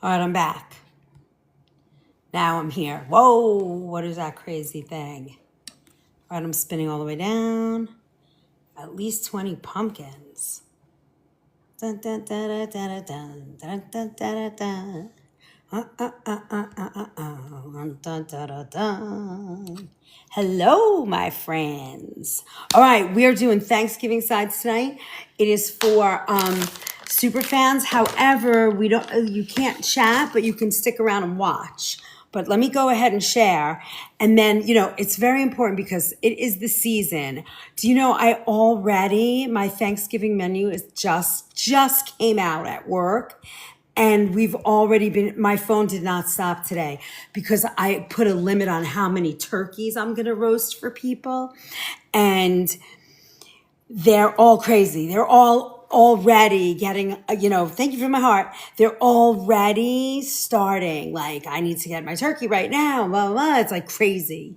All right, I'm back. Now I'm here. Whoa, what is that crazy thing? All right, I'm spinning all the way down. At least 20 pumpkins. Dun, dun, dun, dun, dun, dun, dun, dun, dun, dun. Dun, dun, dun, dun. Hello, my friends. All right, we are doing Thanksgiving sides tonight. It is for super fans. However, you can't chat, but you can stick around and watch. But let me go ahead and share. And then, it's very important because it is the season. Do you know my Thanksgiving menu is just came out at work. And my phone did not stop today because I put a limit on how many turkeys I'm going to roast for people. And they're all crazy. They're all already getting, thank you for my heart. They're already starting. Like, I need to get my turkey right now. Blah, blah, blah. It's like crazy.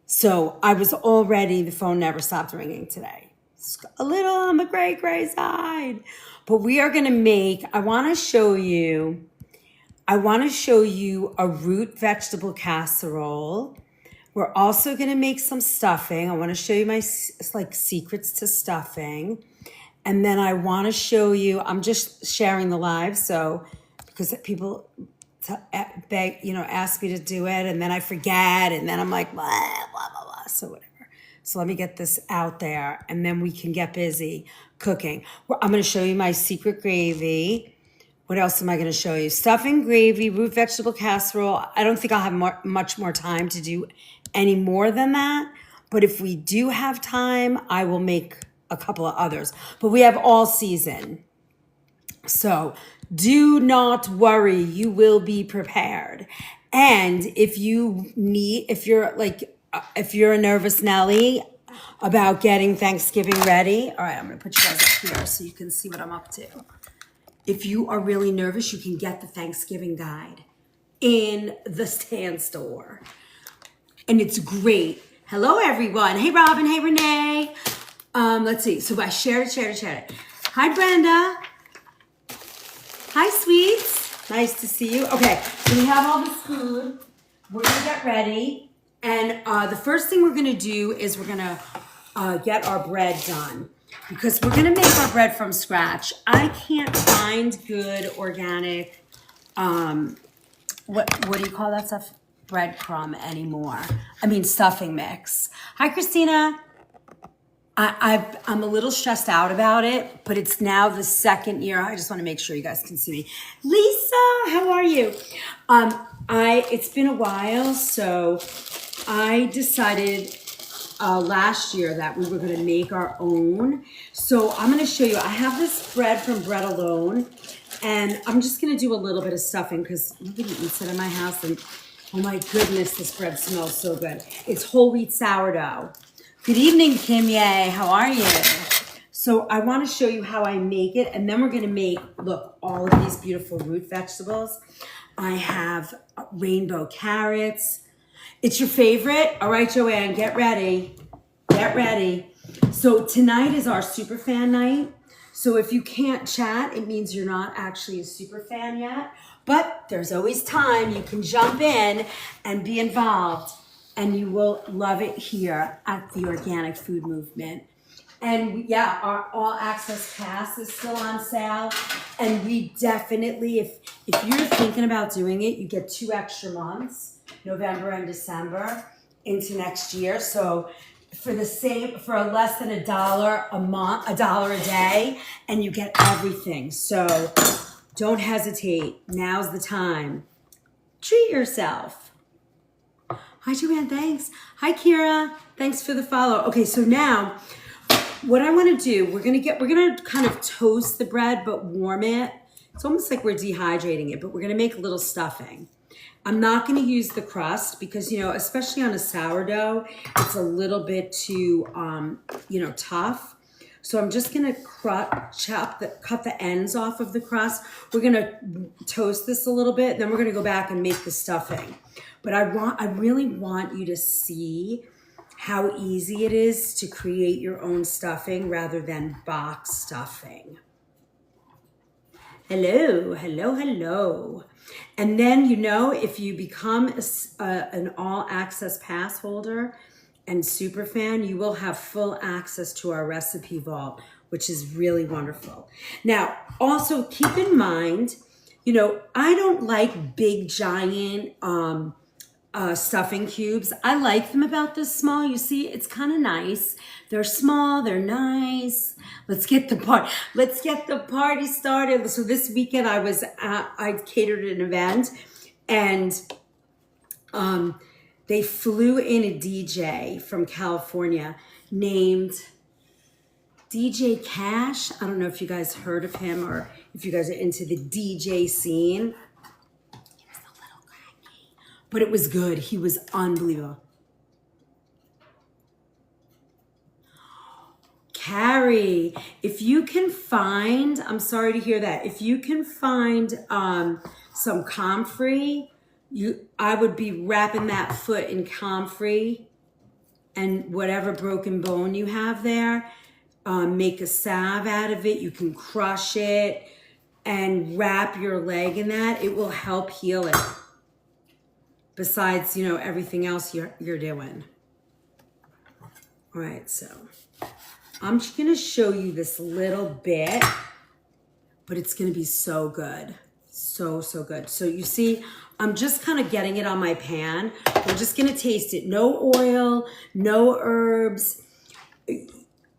So the phone never stopped ringing today. It's a little on the gray side. But we are going to I want to show you a root vegetable casserole. We're also going to make some stuffing. I want to show you my secrets to stuffing. And then I want to show you, I'm just sharing the live. So, because people ask me to do it and then I forget. And then I'm like, blah, blah, blah, blah. So whatever. So let me get this out there and then we can get busy cooking. I'm going to show you my secret gravy. What else am I going to show you? Stuffing, gravy, root vegetable casserole. I don't think I'll have much more time to do any more than that. But if we do have time, I will make a couple of others. But we have all season. So do not worry. You will be prepared. And if you're a nervous Nelly about getting Thanksgiving ready. All right, I'm going to put you guys up here so you can see what I'm up to. If you are really nervous, you can get the Thanksgiving guide in the Stan store. And it's great. Hello, everyone. Hey, Robin. Hey, Renee. Let's see. So I shared it. Hi, Brenda. Hi, sweets. Nice to see you. Okay, so we have all this food. We're going to get ready. And the first thing we're going to do is we're going to get our bread done. Because we're going to make our bread from scratch. I can't find good organic, what do you call that stuff? Breadcrumb anymore. I mean, stuffing mix. Hi, Christina. I'm a little stressed out about it, but it's now the second year. I just want to make sure you guys can see me. Lisa, how are you? It's been a while, so I decided last year that we were going to make our own. So I'm going to show you. I have this bread from Bread Alone, and I'm just going to do a little bit of stuffing because nobody eats it in my house. And oh my goodness, this bread smells so good. It's whole wheat sourdough. Good evening, Kim Ye. How are you? So I want to show you how I make it, and then we're going to make, look, all of these beautiful root vegetables. I have rainbow carrots. It's your favorite? All right, Joanne, get ready. Get ready. So tonight is our super fan night. So if you can't chat, it means you're not actually a super fan yet. But there's always time. You can jump in and be involved. And you will love it here at the Organic Food Movement. And yeah, our All Access Pass is still on sale. And we definitely, if you're thinking about doing it, you get 2 extra months, November and December, into next year. So for less than $1 a month, $1 a day, and you get everything. So don't hesitate. Now's the time. Treat yourself. Hi, Joanne. Thanks. Hi, Kira. Thanks for the follow. Okay, so now what I want to do, we're going to kind of toast the bread, but warm it. It's almost like we're dehydrating it, but we're going to make a little stuffing. I'm not going to use the crust because, especially on a sourdough, it's a little bit too, tough. So I'm just going to cut the ends off of the crust. We're going to toast this a little bit. Then we're going to go back and make the stuffing. But I really want you to see how easy it is to create your own stuffing rather than box stuffing. Hello, hello, hello. And then, you know, if you become an all access pass holder and super fan, you will have full access to our recipe vault, which is really wonderful. Now, also keep in mind, you know, I don't like big giant stuffing cubes. I like them about this small. You see, it's kind of nice. They're small, they're nice. Let's get the party started. So this weekend I catered an event, and they flew in a DJ from California named DJ Cash. I don't know if you guys heard of him or if you guys are into the DJ scene. But it was good. He was unbelievable. Carrie, if you can find, I'm sorry to hear that. If you can find some comfrey, I would be wrapping that foot in comfrey and whatever broken bone you have there. Make a salve out of it. You can crush it and wrap your leg in that. It will help heal it. Besides, you know, everything else you're doing. All right, so I'm just gonna show you this little bit, but it's gonna be so good. So good. So you see, I'm just kind of getting it on my pan. We're just gonna taste it. No oil, no herbs.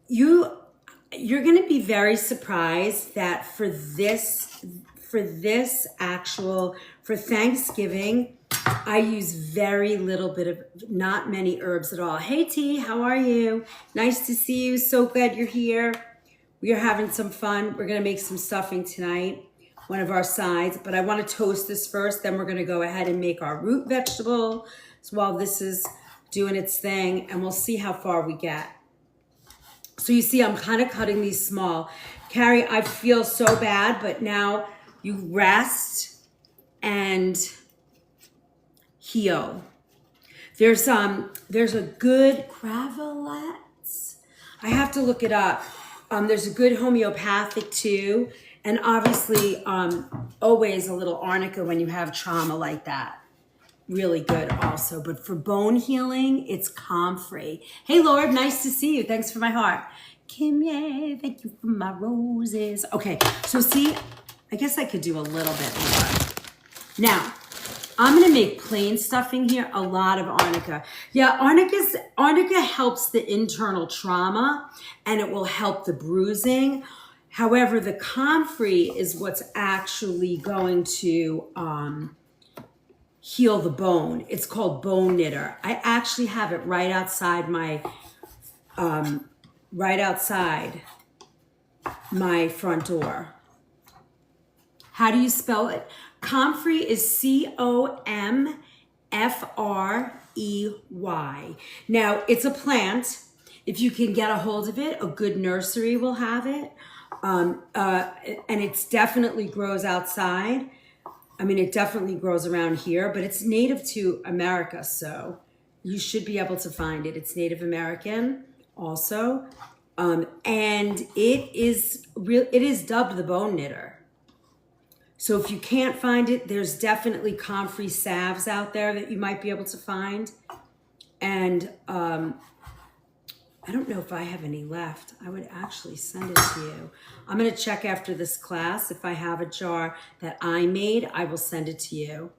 You're gonna be very surprised that for Thanksgiving, I use very little bit of, not many herbs at all. Hey T, how are you? Nice to see you. So glad you're here. We are having some fun. We're gonna make some stuffing tonight, one of our sides, but I wanna toast this first, then we're gonna go ahead and make our root vegetable. So while this is doing its thing, and we'll see how far we get. So you see, I'm kind of cutting these small. Carrie, I feel so bad, but now you rest and heal. There's a good Cravelettes. I have to look it up. There's a good homeopathic too, and obviously always a little arnica when you have trauma like that. Really good also. But for bone healing, it's comfrey. Hey Lord, nice to see you. Thanks for my heart. Kim, yay, thank you for my roses. Okay, so see, I guess I could do a little bit more. Now, I'm gonna make plain stuffing here, a lot of arnica. Yeah, arnica helps the internal trauma and it will help the bruising. However, the comfrey is what's actually going to heal the bone. It's called Bone Knitter. I actually have it right outside my front door. How do you spell it? Comfrey is Comfrey. Now, it's a plant. If you can get a hold of it, a good nursery will have it. And it definitely grows outside. I mean, it definitely grows around here, but it's native to America, so you should be able to find it. It's Native American also. And it is dubbed the bone knitter. So if you can't find it, there's definitely comfrey salves out there that you might be able to find. And I don't know if I have any left. I would actually send it to you. I'm going to check after this class. If I have a jar that I made, I will send it to you.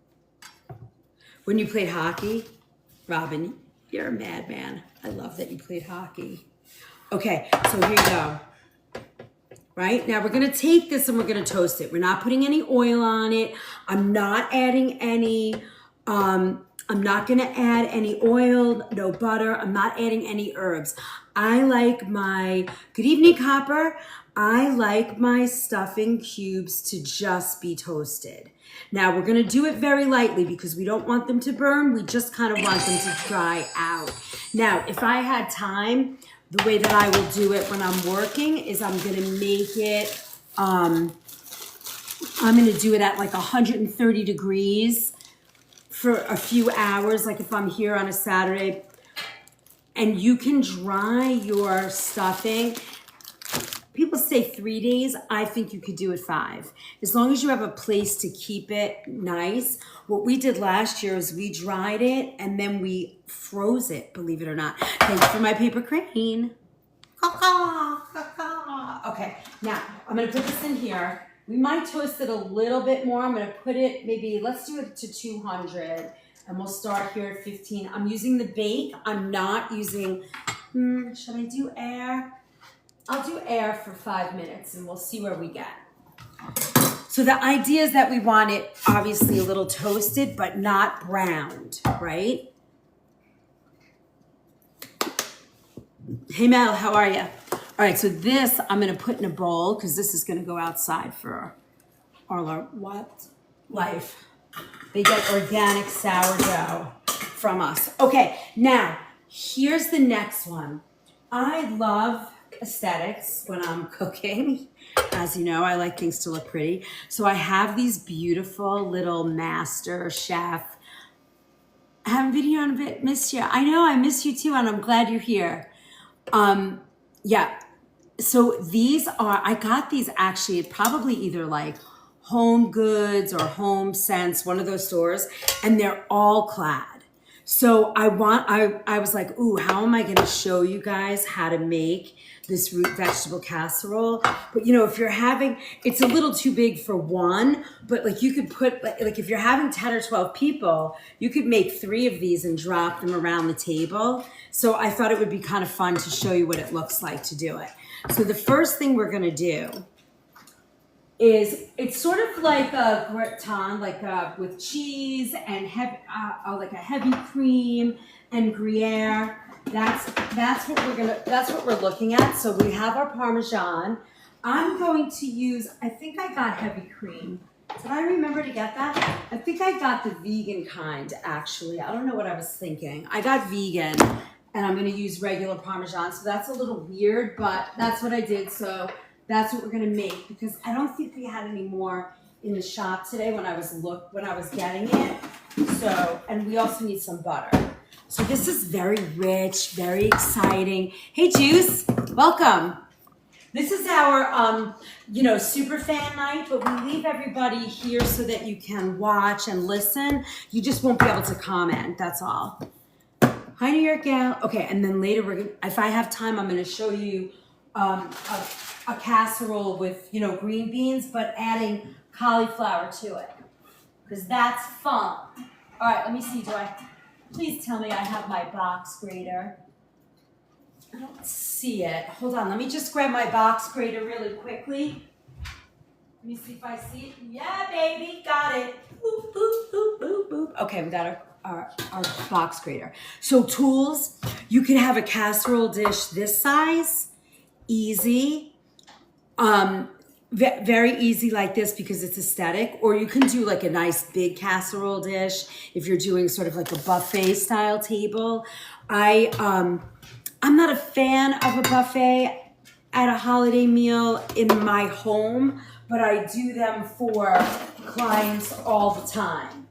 When you played hockey, Robin, you're a madman. I love that you played hockey. Okay, so here you go. Right? Now we're gonna take this and we're gonna toast it. We're not putting any oil on it. I'm not adding any, I'm not gonna add any oil, no butter. I'm not adding any herbs. I like my, good evening, Copper. I like my stuffing cubes to just be toasted. Now we're gonna do it very lightly because we don't want them to burn. We just kind of want them to dry out. Now, if I had time, the way that I will do it when I'm working is I'm gonna make it, I'm gonna do it at like 130 degrees for a few hours, like if I'm here on a Saturday. And you can dry your stuffing. People people say 3 days. I think you could do it 5. As long as you have a place to keep it nice. What we did last year is we dried it and then we froze it, believe it or not. Thank you for my paper crane. Okay, now I'm gonna put this in here. We might toast it a little bit more. I'm gonna put it, maybe, let's do it to 200 and we'll start here at 15. I'm using the bake. I'm not using, should I do air? I'll do air for 5 minutes and we'll see where we get. So the idea is that we want it obviously a little toasted, but not browned, right? Hey Mel, how are you? All right, so this I'm gonna put in a bowl because this is gonna go outside for our life. They get organic sourdough from us. Okay, now here's the next one. I love aesthetics when I'm cooking. As you know, I like things to look pretty. So I have these beautiful little Master Chef. I haven't video in a bit, missed you. I know, I miss you too, and I'm glad you're here. Yeah, so these are, I got these actually probably either like Home Goods or Home Sense, one of those stores, and they're all clad. So I was like, ooh, how am I gonna show you guys how to make this root vegetable casserole? But you know, if you're having, it's a little too big for one, but like you could put, like if you're having 10 or 12 people, you could make 3 of these and drop them around the table. So I thought it would be kind of fun to show you what it looks like to do it. So the first thing we're gonna do is, it's sort of like a gratin, like with cheese and like a heavy cream and Gruyere. That's what we're looking at. So we have our Parmesan. I'm going to use, I think I got heavy cream. Did I remember to get that? I think I got the vegan kind, actually. I don't know what I was thinking. I got vegan, and I'm gonna use regular Parmesan. So that's a little weird, but that's what I did. So that's what we're gonna make, because I don't think we had any more in the shop today when I was getting it. So, and we also need some butter. So this is very rich, very exciting. Hey Juice, welcome. This is our, super fan night, but we leave everybody here so that you can watch and listen. You just won't be able to comment, that's all. Hi New York gal. Okay, and then later if I have time, I'm gonna show you a casserole with, green beans, but adding cauliflower to it, because that's fun. All right, let me see, please tell me I have my box grater. I don't see it. Hold on, let me just grab my box grater really quickly. Let me see if I see it. Yeah, baby, got it. Boop, boop, boop, boop, boop. Okay, we got our box grater. So tools, you can have a casserole dish this size, easy. Very easy like this because it's aesthetic, or you can do like a nice big casserole dish if you're doing sort of like a buffet style table. I'm not a fan of a buffet at a holiday meal in my home, but I do them for clients all the time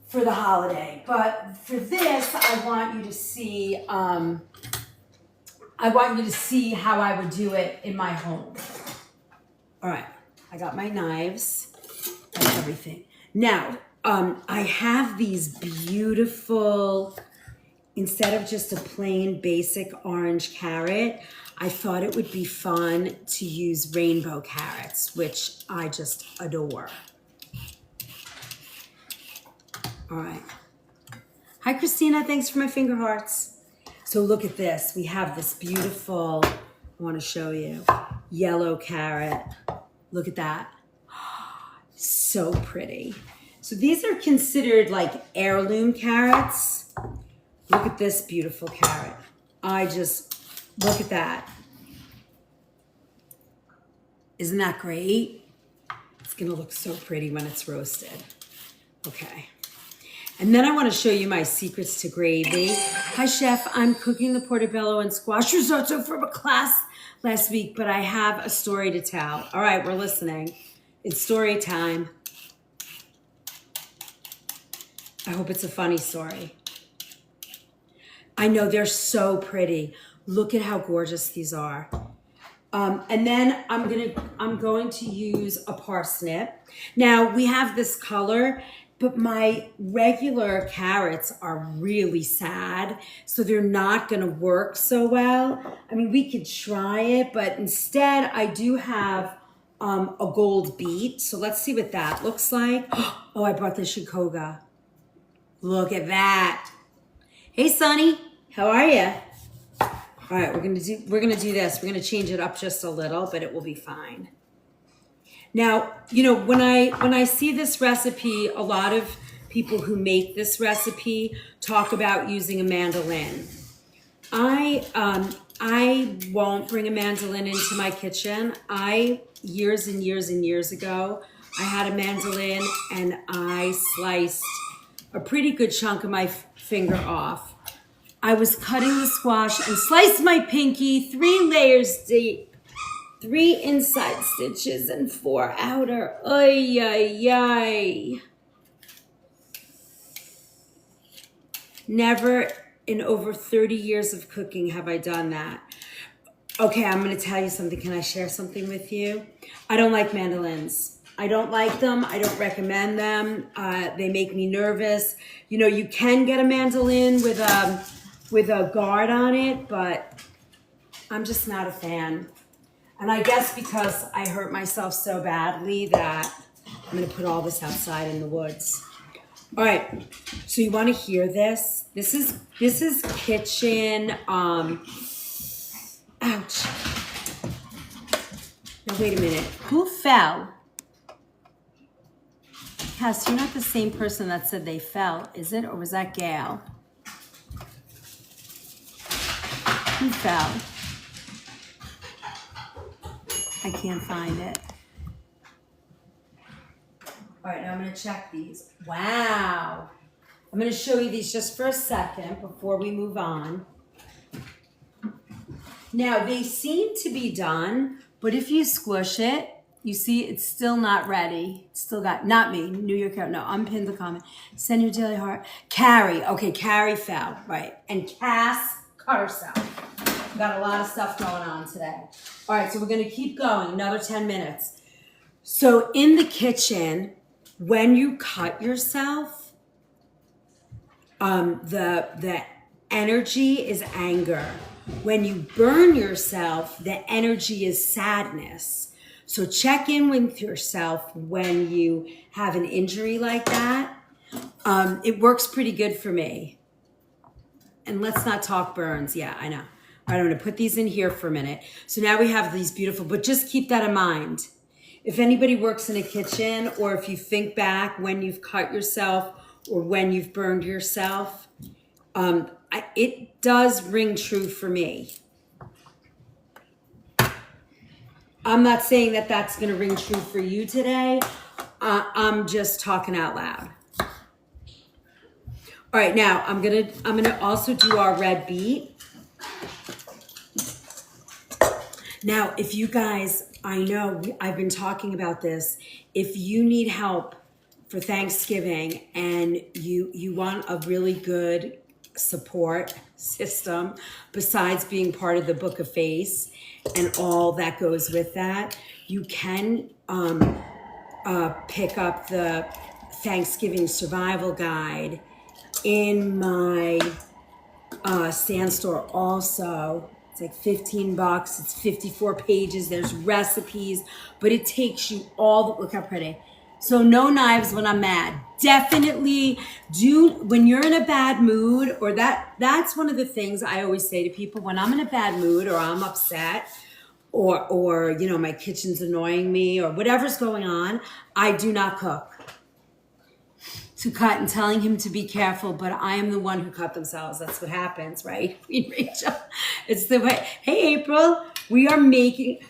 for the holiday. But for this, I want you to see how I would do it in my home. All right, I got my knives and everything. Now, I have these beautiful, instead of just a plain basic orange carrot, I thought it would be fun to use rainbow carrots, which I just adore. All right. Hi, Christina, thanks for my finger hearts. So look at this. We have this beautiful, I want to show you, yellow carrot. Look at that. So pretty. So these are considered like heirloom carrots. Look at this beautiful carrot. Look at that. Isn't that great? It's gonna look so pretty when it's roasted. Okay. And then I want to show you my secrets to gravy. Hi, Chef. I'm cooking the portobello and squash risotto from a class last week, but I have a story to tell. All right, we're listening. It's story time. I hope it's a funny story. I know they're so pretty. Look at how gorgeous these are. And then I'm going to use a parsnip. Now we have this color, but my regular carrots are really sad, so they're not going to work so well. I mean, we could try it, but instead I do have a gold beet. So let's see what that looks like. Oh, I brought the Shikoga. Look at that. Hey, Sonny, how are you? All right, we're gonna do this. We're gonna change it up just a little, but it will be fine. Now, you know, when I see this recipe, a lot of people who make this recipe talk about using a mandolin. I won't bring a mandolin into my kitchen. Years and years and years ago, I had a mandolin and I sliced a pretty good chunk of my finger off. I was cutting the squash and sliced my pinky 3 layers deep, 3 inside stitches and 4 outer. Ay, ay, ay. Never in over 30 years of cooking have I done that. Okay, I'm going to tell you something. Can I share something with you? I don't like mandolins. I don't like them. I don't recommend them. They make me nervous. You know, you can get a mandolin with a guard on it, but I'm just not a fan. And I guess because I hurt myself so badly that I'm going to put all this outside in the woods. All right, so you want to hear this? This is kitchen, ouch. Now wait a minute, who fell? Cass, you're not the same person that said they fell, is it? Or was that Gail? Who fell? I can't find it. All right, now I'm going to check these. Wow. I'm going to show you these just for a second before we move on. Now, they seem to be done, but if you squish it, you see it's still not ready. It's still got, not me, New York, no, unpin the comment. Send your daily heart. Carrie, okay, Carrie fell, right. And Cass cut herself. Got a lot of stuff going on today. All right, so we're going to keep going, another 10 minutes. So in the kitchen, when you cut yourself, the energy is anger. When you burn yourself, the energy is sadness. So check in with yourself when you have an injury like that. It works pretty good for me. And let's not talk burns. Yeah, I know. All right, I'm going to put these in here for a minute. So now we have these beautiful, but just keep that in mind. If anybody works in a kitchen, or if you think back when you've cut yourself or when you've burned yourself, it does ring true for me. I'm not saying that that's going to ring true for you today. I'm just talking out loud. All right, now I'm gonna also do our red beet. Now, if you guys, I know I've been talking about this. If you need help for Thanksgiving and you want a really good support system besides being part of the Book of Face and all that goes with that, you can pick up the Thanksgiving Survival Guide in my Stan Store also. It's like $15. It's 54 pages. There's recipes, but it takes you look how pretty. So no knives when I'm mad. Definitely when you're in a bad mood, or that's one of the things I always say to people when I'm in a bad mood or I'm upset or you know, my kitchen's annoying me or whatever's going on, I do not cook. To cut and telling him to be careful, but I am the one who cut themselves. That's what happens, right? Queen Rachel. It's the way. Hey, April. We are making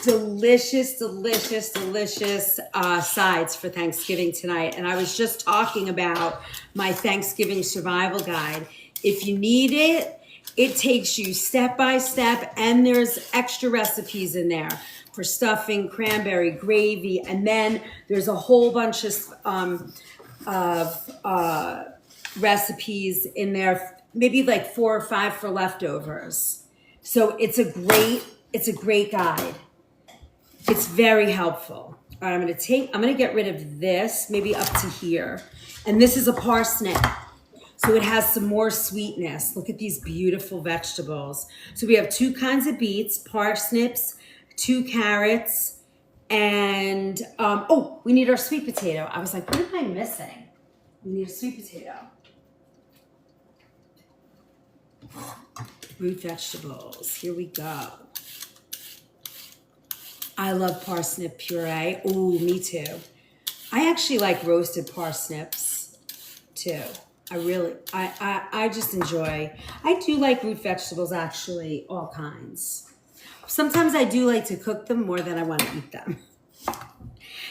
delicious sides for Thanksgiving tonight. And I was just talking about my Thanksgiving Survival Guide. If you need it, it takes you step by step, and there's extra recipes in there for stuffing, cranberry, gravy, and then there's a whole bunch of recipes in there, maybe like 4 or 5 for leftovers. So it's a great It's a great guide. It's very helpful. All right, I'm gonna get rid of this, maybe up to here. And this is a parsnip. So it has some more sweetness. Look at these beautiful vegetables. So we have 2 kinds of beets, parsnips, 2 carrots, and oh, we need our sweet potato. I was like, what am I missing? We need a sweet potato. Root vegetables, here we go. I love parsnip puree. Ooh, me too. I actually like roasted parsnips too. I just enjoy, I do like root vegetables actually, all kinds. Sometimes I do like to cook them more than I want to eat them.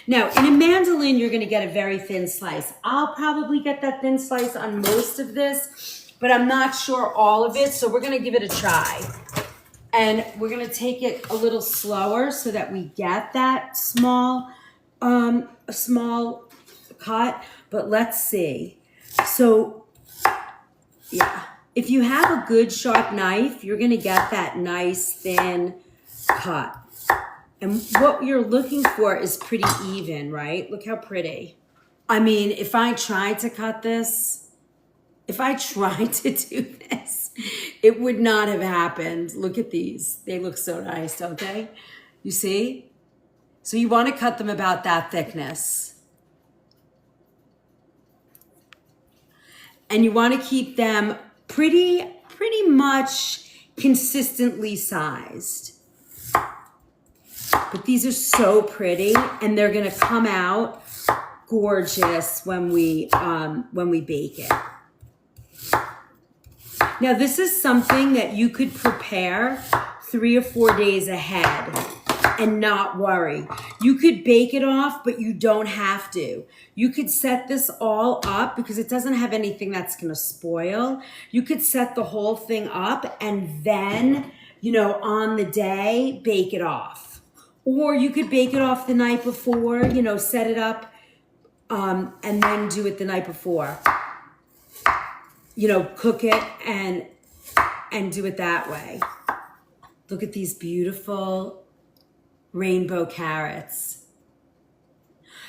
Now, in a mandolin, you're gonna get a very thin slice. I'll probably get that thin slice on most of this, but I'm not sure all of it, so we're gonna give it a try. And we're gonna take it a little slower so that we get that small cut, but let's see. So, yeah, if you have a good sharp knife, you're gonna get that nice thin cut. And what you're looking for is pretty even, right? Look how pretty. I mean, if I tried to cut this, if I tried to do this, it would not have happened. Look at these. They look so nice, don't they? You see? So you want to cut them about that thickness. And you want to keep them pretty much consistently sized. But these are so pretty, and they're gonna come out gorgeous when we bake it. Now this is something that you could prepare 3 or 4 days ahead and not worry. You could bake it off, but you don't have to. You could set this all up because it doesn't have anything that's gonna spoil. You could set the whole thing up and then, on the day, bake it off. Or you could bake it off the night before, set it up and then do it the night before. Cook it and do it that way. Look at these beautiful rainbow carrots.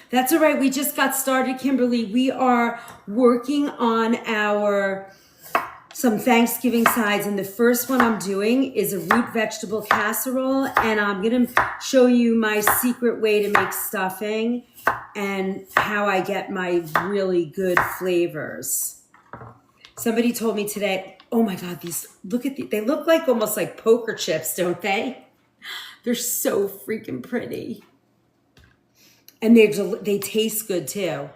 That's all right. We just got started, Kimberly. We are working on some Thanksgiving sides, and the first one I'm doing is a root vegetable casserole, and I'm gonna show you my secret way to make stuffing and how I get my really good flavors. Somebody told me today, oh my God, they look like almost like poker chips, don't they? They're so freaking pretty. And they taste good too.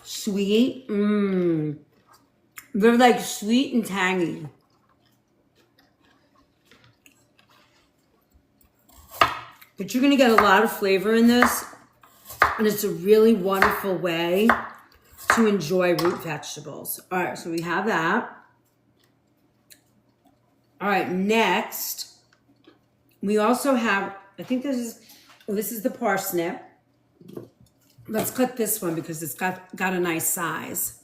Sweet, They're like sweet and tangy. But you're gonna get a lot of flavor in this, and it's a really wonderful way to enjoy root vegetables. All right, so we have that. All right, next, we also have, I think this is the parsnip. Let's cut this one because it's got a nice size.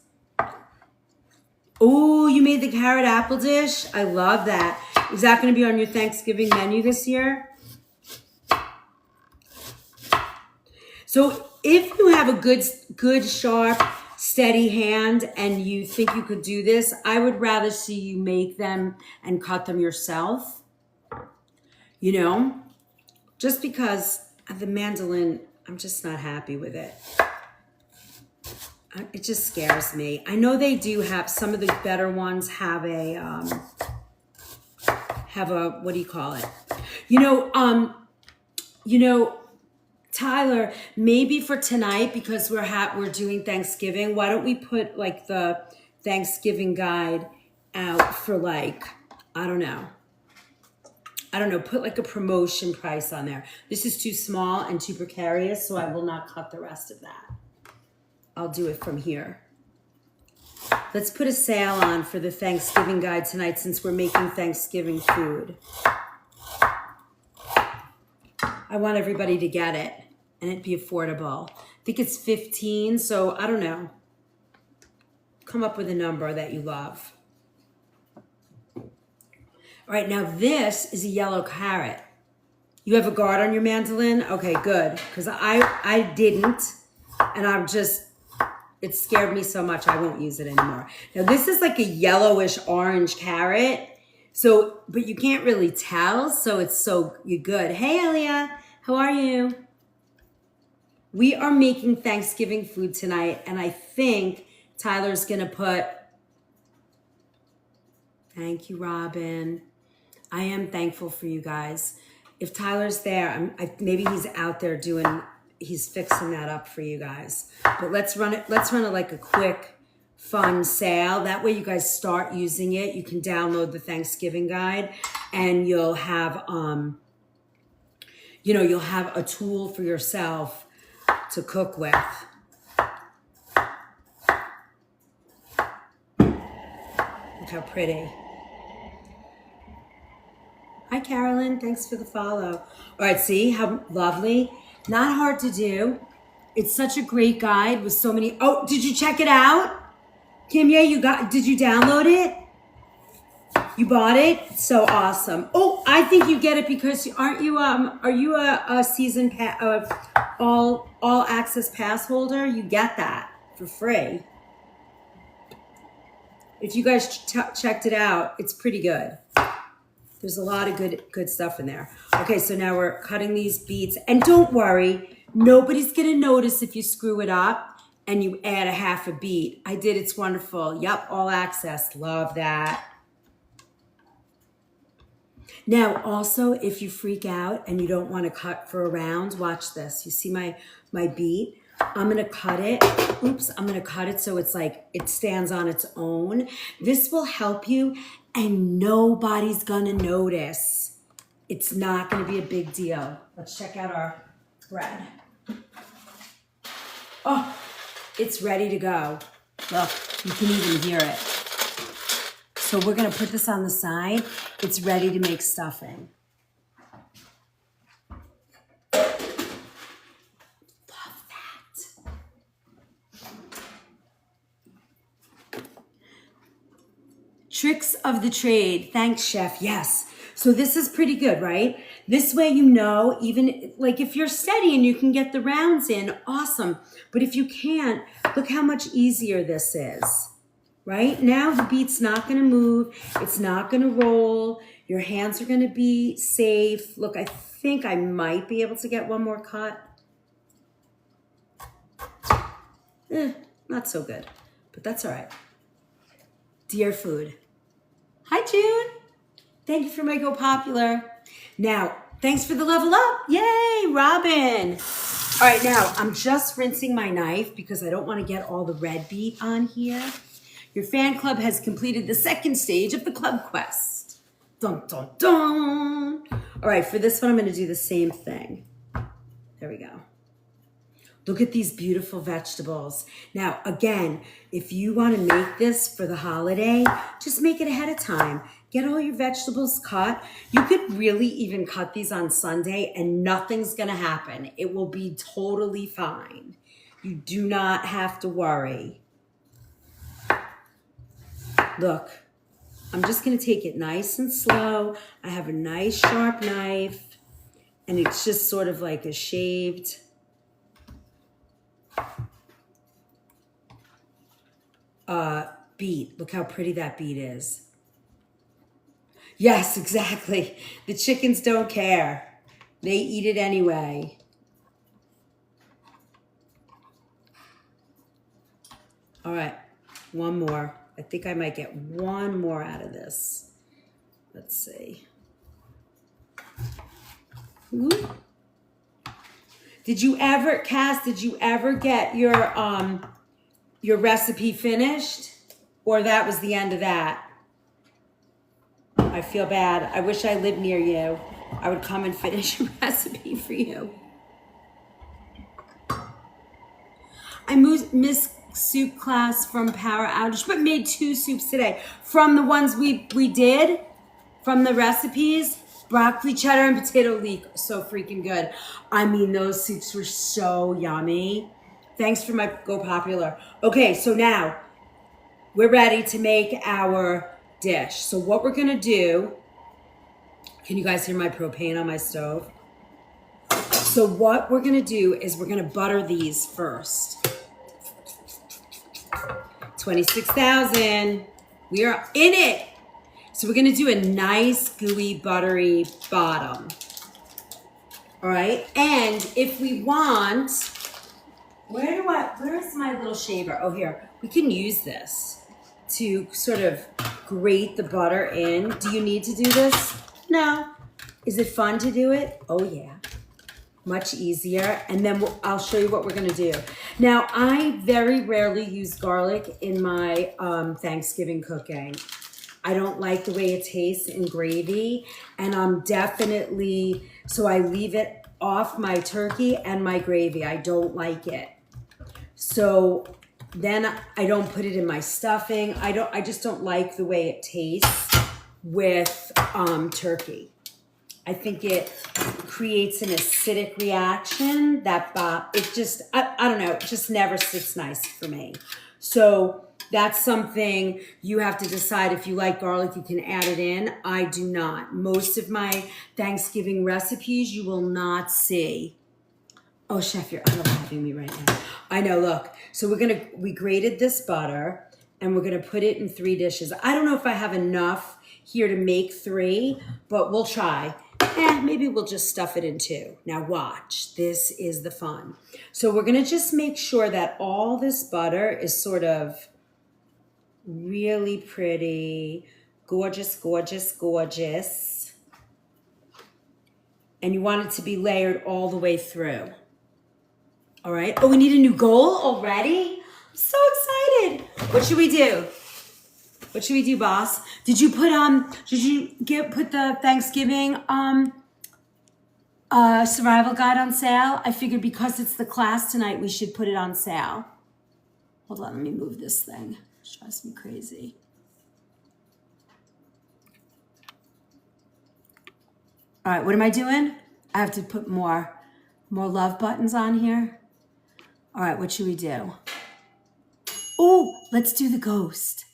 Oh, you made the carrot apple dish? I love that. Is that going to be on your Thanksgiving menu this year? So if you have a good, sharp, steady hand and you think you could do this, I would rather see you make them and cut them yourself. Just because the mandolin, I'm just not happy with it. It just scares me. I know they do have, some of the better ones have a, what do you call it? Tyler, maybe for tonight, because we're doing Thanksgiving, why don't we put like the Thanksgiving guide out for like, I don't know, put like a promotion price on there. This is too small and too precarious, so I will not cut the rest of that. I'll do it from here. Let's put a sale on for the Thanksgiving guide tonight since we're making Thanksgiving food. I want everybody to get it and it be affordable. I think it's 15, so I don't know. Come up with a number that you love. All All right, now this is a yellow carrot. You have a guard on your mandolin? Okay, good. Because I didn't. And it scared me so much I won't use it anymore. Now this is like a yellowish orange carrot. So, but you can't really tell. So you're good. Hey, Elia, how are you? We are making Thanksgiving food tonight. And I think Tyler's going to put, thank you, Robin. I am thankful for you guys. If Tyler's there, maybe he's out there he's fixing that up for you guys. But let's run it like a quick, fun sale. That way you guys start using it. You can download the Thanksgiving guide and you'll have, you'll have a tool for yourself to cook with. Look how pretty. Hi, Carolyn. Thanks for the follow. All right, see how lovely? Not hard to do. It's such a great guide with so many. Oh, did you check it out? Kimya, did you download it? You bought it? So awesome. Oh, I think you get it because are you a season all access pass holder? You get that for free. If you guys checked it out, it's pretty good. There's a lot of good stuff in there. Okay, so now we're cutting these beets. And don't worry, nobody's gonna notice if you screw it up and you add a half a beet. I did, it's wonderful. Yep, all access, love that. Now, also, if you freak out and you don't wanna cut for a round, watch this. You see my beet? I'm gonna cut it. Oops, I'm gonna cut it so it's like, it stands on its own. This will help you and nobody's gonna notice. It's not gonna be a big deal. Let's check out our bread. Oh, it's ready to go. Look, you can even hear it. So we're gonna put this on the side. It's ready to make stuffing. Tricks of the trade. Thanks, chef. Yes. So this is pretty good, right? This way, even like if you're steady and you can get the rounds in, awesome. But if you can't, look how much easier this is, right? Now the beet's not going to move. It's not going to roll. Your hands are going to be safe. Look, I think I might be able to get one more cut. Not so good, but that's all right. Dear food. Hi, June. Thank you for my Go Popular. Now, thanks for the level up. Yay, Robin. All right, now I'm just rinsing my knife because I don't want to get all the red beet on here. Your fan club has completed the second stage of the club quest. Dun, dun, dun. All right, for this one, I'm going to do the same thing. There we go. Look at these beautiful vegetables. Now, again, if you want to make this for the holiday, just make it ahead of time. Get all your vegetables cut. You could really even cut these on Sunday and nothing's going to happen. It will be totally fine. You do not have to worry. Look, I'm just going to take it nice and slow. I have a nice sharp knife and it's just sort of like a shaved beet. Look how pretty that beet is. Yes, exactly. The chickens don't care. They eat it anyway. All right, one more. I think I might get one more out of this. Let's see. Ooh. Did you ever, Cass, get your recipe finished? Or that was the end of that? I feel bad. I wish I lived near you. I would come and finish your recipe for you. I missed soup class from power outage, but made 2 soups today. From the ones we did, from the recipes, broccoli, cheddar, and potato leek. So freaking good. I mean, those soups were so yummy. Thanks for my Go Popular. Okay, so now we're ready to make our dish. So what we're gonna do Can you guys hear my propane on my stove? So what we're gonna do is we're gonna butter these first. 26,000. We are in it. So we're gonna do a nice gooey buttery bottom. All right, and if we want, where's my little shaver? Oh, here. We can use this to sort of grate the butter in. Do you need to do this? No. Is it fun to do it? Oh yeah. Much easier. And then I'll show you what we're gonna do. Now, I very rarely use garlic in my Thanksgiving cooking. I don't like the way it tastes in gravy, and so I leave it off my turkey and my gravy. I don't like it. So then I don't put it in my stuffing. I just don't like the way it tastes with turkey. I think it creates an acidic reaction that it just, I don't know, it just never sits nice for me. So that's something you have to decide. If you like garlic, you can add it in. I do not. Most of my Thanksgiving recipes, you will not see. Oh, Chef, you're unloving me right now. I know, look. So we grated this butter and we're gonna put it in 3 dishes. I don't know if I have enough here to make 3, but we'll try. Maybe we'll just stuff it in 2. Now watch, this is the fun. So we're gonna just make sure that all this butter is sort of really pretty, gorgeous, gorgeous, gorgeous. And you want it to be layered all the way through. All right, oh, we need a new goal already? I'm so excited. What should we do? What should we do, boss? Did you put the Thanksgiving survival guide on sale? I figured because it's the class tonight, we should put it on sale. Hold on, let me move this thing. It drives me crazy. All right, what am I doing? I have to put more love buttons on here. All right, what should we do? Oh, let's do the ghost.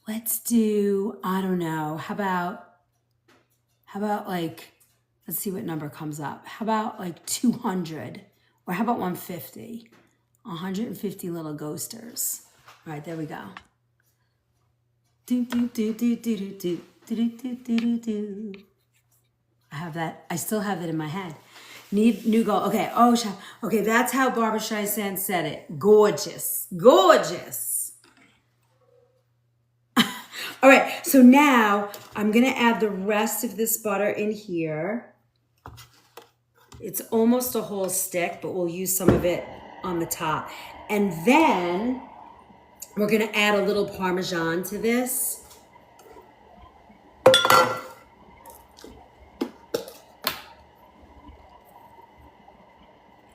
Let's do, I don't know, how about like, let's see what number comes up. How about like 200? Or how about 150? 150 little ghosters. All right, there we go. Do, do, do, do, do, do, do, do, do, do, do, do. I have that, I still have it in my head. Need new goal. Okay, okay, that's how Barbara Streisand said it. Gorgeous, gorgeous. All right, so now I'm gonna add the rest of this butter in here. It's almost a whole stick, but we'll use some of it on the top. And then we're gonna add a little Parmesan to this.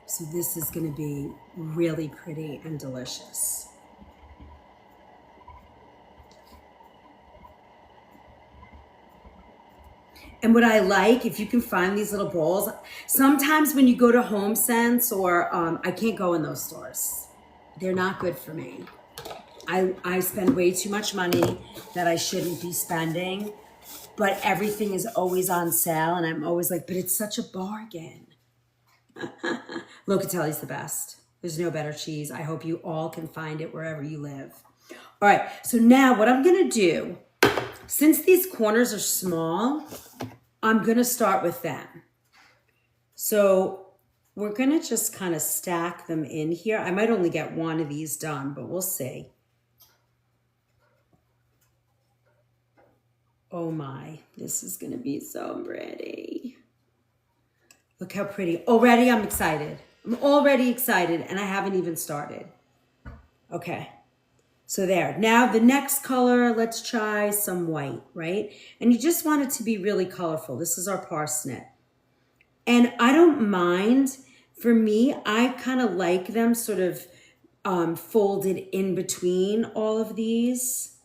So this is gonna be really pretty and delicious. And what I like, if you can find these little bowls, sometimes when you go to HomeSense or I can't go in those stores. They're not good for me. I spend way too much money that I shouldn't be spending, but everything is always on sale and I'm always like, but it's such a bargain. Locatelli's the best. There's no better cheese. I hope you all can find it wherever you live. All right, so now what I'm gonna do, since these corners are small, I'm gonna start with them. So we're gonna just kind of stack them in here. I might only get one of these done, but we'll see. Oh my, this is gonna be so pretty. Look how pretty. Already I'm excited. I'm already excited and I haven't even started. Okay. So there. Now the next color, let's try some white, right? And you just want it to be really colorful. This is our parsnip. And I don't mind. For me, I kind of like them sort of folded in between all of these.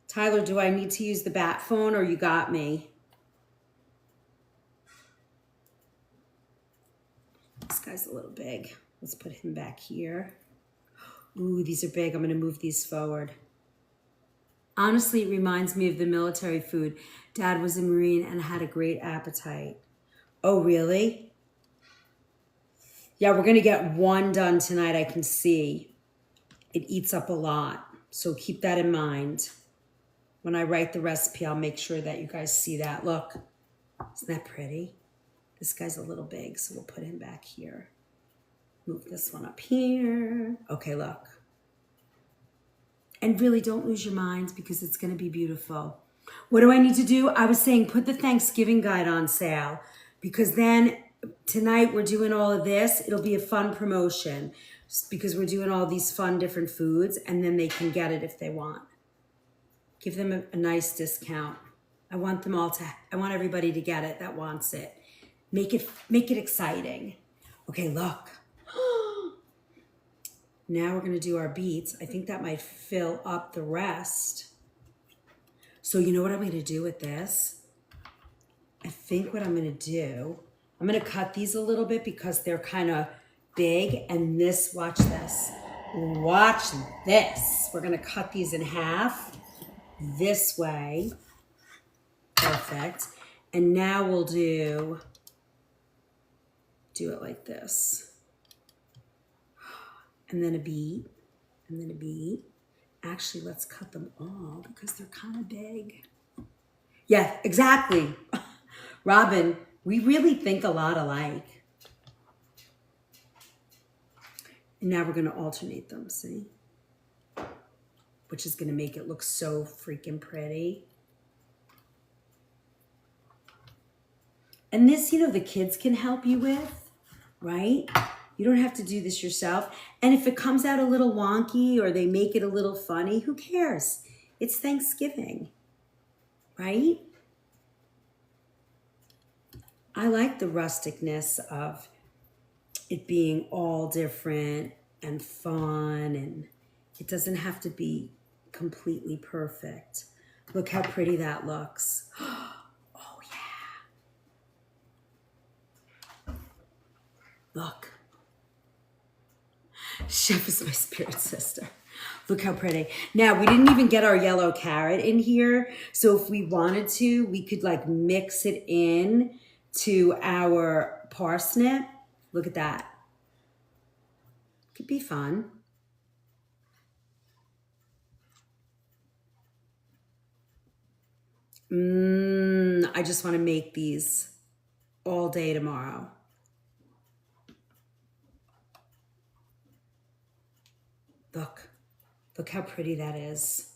Tyler, do I need to use the bat phone or you got me? This guy's a little big. Let's put him back here. Ooh, these are big. I'm going to move these forward. Honestly, it reminds me of the military food. Dad was a Marine and had a great appetite. Oh, really? Yeah, we're going to get one done tonight, I can see. It eats up a lot. So keep that in mind. When I write the recipe, I'll make sure that you guys see that. Look, isn't that pretty? This guy's a little big, so we'll put him back here. Move this one up here. Okay, look. And really don't lose your minds because it's going to be beautiful. What do I need to do? I was saying put the Thanksgiving guide on sale because then tonight we're doing all of this. It'll be a fun promotion because we're doing all these fun different foods and then they can get it if they want. Give them a nice discount. I want everybody to get it that wants it. Make it exciting. Okay, look. Now we're going to do our beets. I think that might fill up the rest. So you know what I'm going to do with this? I think what I'm going to do, I'm going to cut these a little bit because they're kind of big. And this, watch this. Watch this. We're going to cut these in half this way. Perfect. And now we'll do it like this. And then a beet, and then a beet. Actually, let's cut them all because they're kind of big. Yeah, exactly. Robin, we really think a lot alike. And now we're going to alternate them, see? Which is going to make it look so freaking pretty. And this, the kids can help you with, right? You don't have to do this yourself. And if it comes out a little wonky or they make it a little funny, who cares? It's Thanksgiving, right? I like the rusticness of it being all different and fun, and it doesn't have to be completely perfect. Look how pretty that looks. Oh, yeah. Look. Chef is my spirit sister. Look how pretty. Now, we didn't even get our yellow carrot in here. So if we wanted to, we could like mix it in to our parsnip. Look at that. Could be fun. I just want to make these all day tomorrow. Look how pretty that is.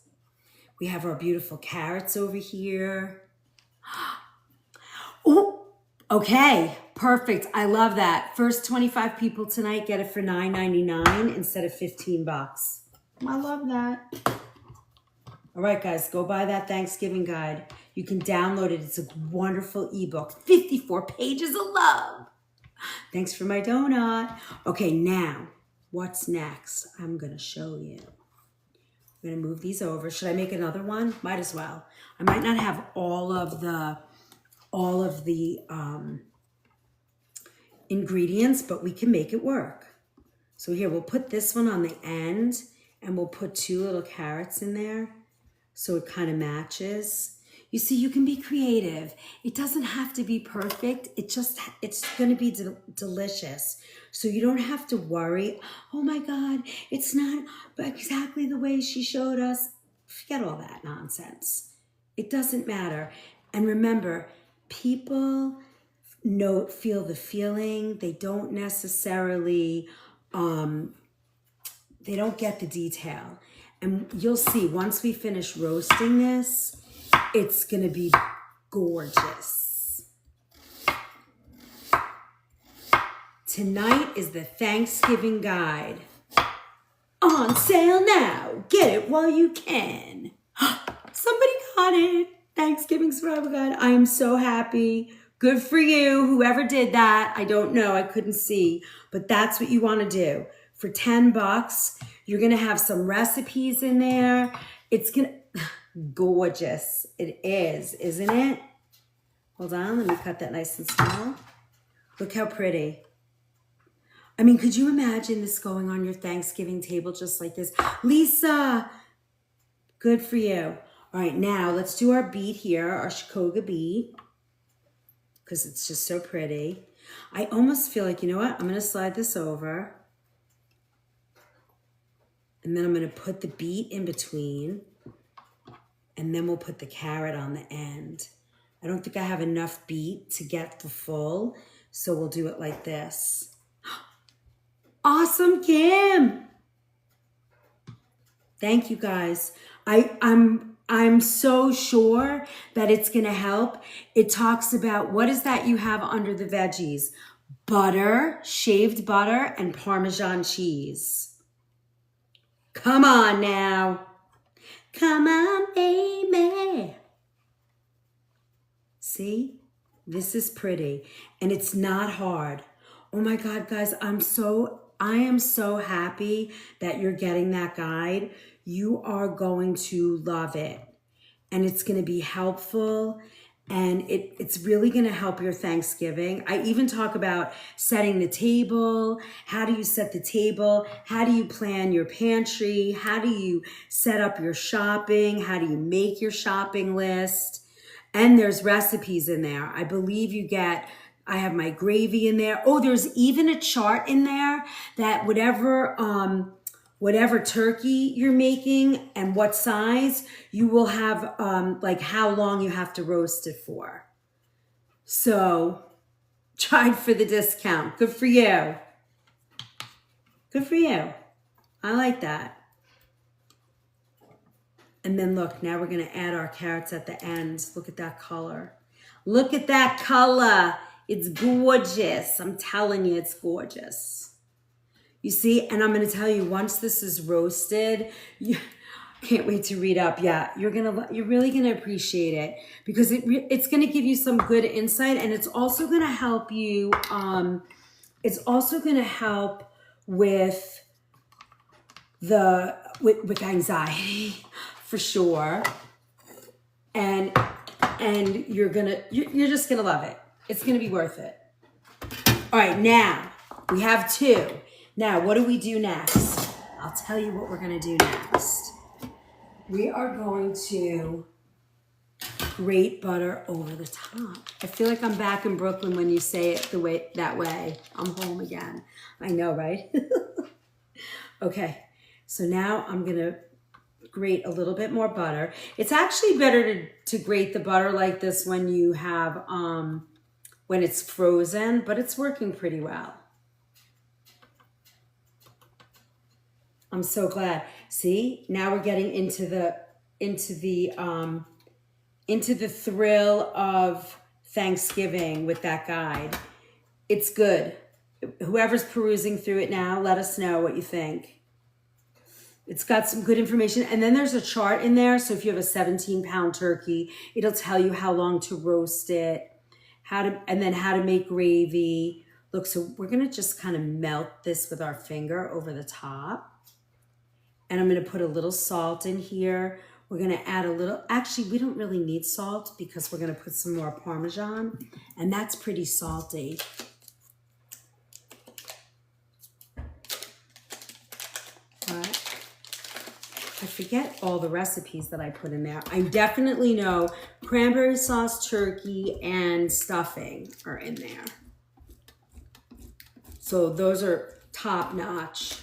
We have our beautiful carrots over here. Oh, okay, perfect. I love that. First 25 people tonight get it for $9.99 instead of $15. I love that. All right, guys, go buy that Thanksgiving guide. You can download it. It's a wonderful ebook. 54 pages of love. Thanks for my donut. Okay, now, what's next? I'm going to show you. I'm going to move these over. Should I make another one? Might as well. I might not have all of the ingredients, but we can make it work. So here, we'll put this one on the end, and we'll put 2 little carrots in there so it kind of matches. You see, you can be creative. It doesn't have to be perfect. It's going to be delicious. So you don't have to worry, oh my God, it's not exactly the way she showed us. Forget all that nonsense. It doesn't matter. And remember, people feel the feeling. They don't necessarily, they don't get the detail. And you'll see, once we finish roasting this, it's going to be gorgeous. Tonight is the Thanksgiving guide. On sale now. Get it while you can. Somebody got it. Thanksgiving Survival Guide. I am so happy. Good for you. Whoever did that. I don't know. I couldn't see. But that's what you want to do. For $10, you're going to have some recipes in there. It's going to... Gorgeous. It is, isn't it? Hold on. Let me cut that nice and small. Look how pretty. I mean, could you imagine this going on your Thanksgiving table just like this? Lisa, good for you. All right, now let's do our beet here, our Shikoga beet, because it's just so pretty. I almost feel like, you know what? I'm going to slide this over. And then I'm going to put the beet in between. And then we'll put the carrot on the end. I don't think I have enough beet to get the full, so we'll do it like this. Awesome, Kim. Thank you guys. I'm so sure that it's gonna help. It talks about what is that you have under the veggies? Butter, shaved butter, and Parmesan cheese. Come on now. Come on, Amy. See? This is pretty. And it's not hard. Oh my God, guys, I am so happy that you're getting that guide. You are going to love it. And it's going to be helpful. And it's really going to help your Thanksgiving. I even talk about setting the table. How do you set the table? How do you plan your pantry? How do you set up your shopping? How do you make your shopping list? And there's recipes in there. I believe I have my gravy in there. Oh, there's even a chart in there that whatever turkey you're making and what size, you will have like how long you have to roast it for. So tried for the discount. Good for you. Good for you. I like that. And then look, now we're going to add our carrots at the end. Look at that color. Look at that color. It's gorgeous. I'm telling you, it's gorgeous. You see, and I'm going to tell you, once this is roasted, can't wait to read up. Yeah, you're really going to appreciate it because it's going to give you some good insight, and it's also going to help you. It's also going to help with with anxiety for sure, and you're just gonna love it. It's gonna be worth it. All right, now we have 2. Now, what do we do next? I'll tell you what we're gonna do next. We are going to grate butter over the top. I feel like I'm back in Brooklyn when you say it that way. I'm home again. I know, right? Okay, so now I'm gonna grate a little bit more butter. It's actually better to grate the butter like this when you have when it's frozen, but it's working pretty well. I'm so glad. See, now we're getting into the thrill of Thanksgiving with that guide. It's good. Whoever's perusing through it now, let us know what you think. It's got some good information. And then there's a chart in there. So if you have a 17-pound turkey, it'll tell you how long to roast it, and then how to make gravy. Look, so we're going to just kind of melt this with our finger over the top. And I'm going to put a little salt in here. We're going to add a little, actually, we don't really need salt because we're going to put some more Parmesan. And that's pretty salty. I forget all the recipes that I put in there. I definitely know cranberry sauce, turkey, and stuffing are in there. So those are top notch.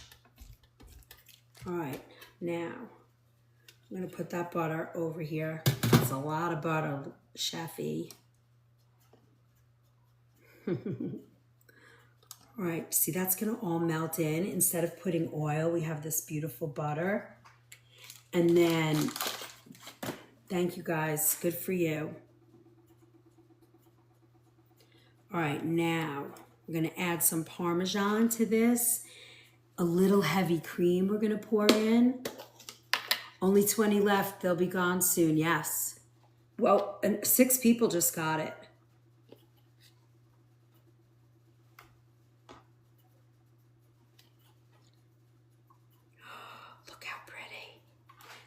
All right, now I'm gonna put that butter over here. That's a lot of butter, chefy. All right, see, that's gonna all melt in. Instead of putting oil, we have this beautiful butter. And then, thank you guys, good for you. All right, now we're gonna add some Parmesan to this. A little heavy cream we're gonna pour in. Only 20 left, they'll be gone soon, yes. Well, and 6 people just got it.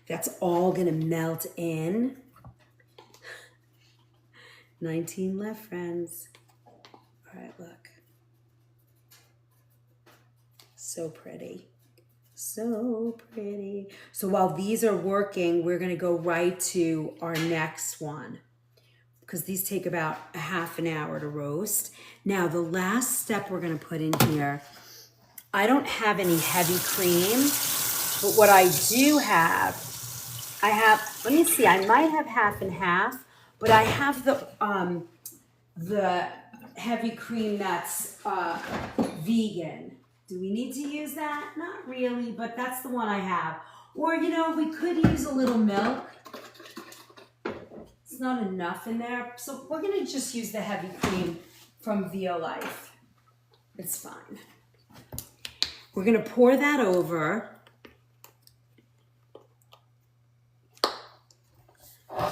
That's all gonna melt in. 19 left, friends. All right, look. So pretty. So pretty. So while these are working, we're going to go right to our next one, because these take about a half an hour to roast. Now, the last step we're going to put in here, I don't have any heavy cream, but what I do have, let me see, I might have half and half, but I have the heavy cream that's vegan. Do we need to use that? Not really, but that's the one I have. Or, you know, we could use a little milk. It's not enough in there. So we're going to just use the heavy cream from Violife. It's fine. We're going to pour that over.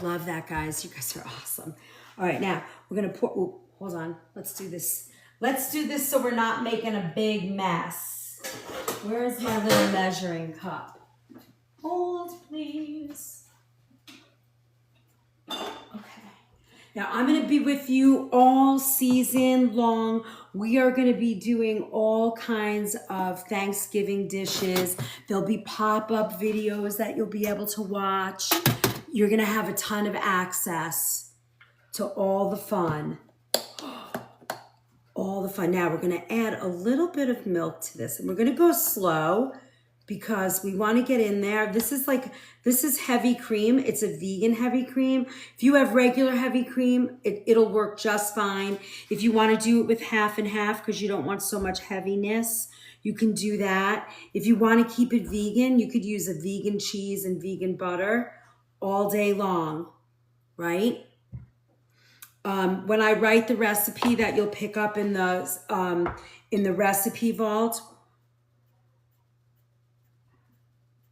Love that, guys. You guys are awesome. All right, now we're going to pour. Ooh, hold on. Let's do this. Let's do this so we're not making a big mess. Where's my little measuring cup? Hold, please. Okay. Now I'm going to be with you all season long. We are going to be doing all kinds of Thanksgiving dishes. There'll be pop-up videos that you'll be able to watch. You're going to have a ton of access to all the fun. All the fun. Now we're going to add a little bit of milk to this, and we're going to go slow because we want to get in there. This is heavy cream. It's a vegan heavy cream. If you have regular heavy cream, it'll work just fine. If you want to do it with half and half because you don't want so much heaviness, you can do that. If you want to keep it vegan, you could use a vegan cheese and vegan butter all day long, right? When I write the recipe that you'll pick up in the recipe vault,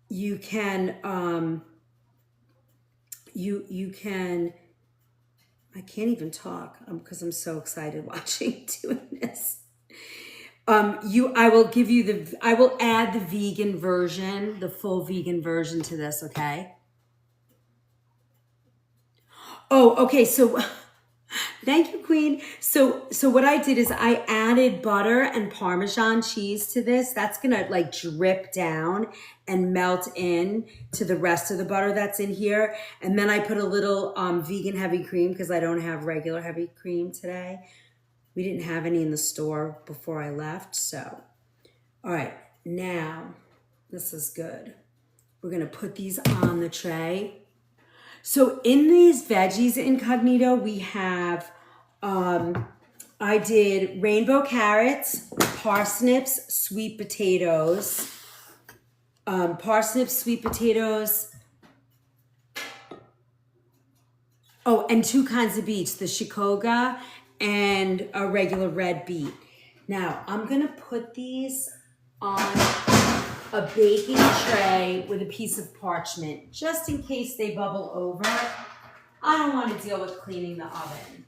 you can you can. I can't even talk because I'm so excited watching doing this. I will add the vegan version, the full vegan version to this. Okay. Oh, okay. So. Thank you, Queen. So what I did is I added butter and Parmesan cheese to this. That's gonna like drip down and melt in to the rest of the butter that's in here. And then I put a little vegan heavy cream because I don't have regular heavy cream today. We didn't have any in the store before I left. So, all right, now this is good. We're gonna put these on the tray. So in these veggies incognito, we have, I did rainbow carrots, parsnips, sweet potatoes, oh, and two kinds of beets, the shikoga and a regular red beet. Now I'm gonna put these on a baking tray with a piece of parchment, just in case they bubble over. I don't want to deal with cleaning the oven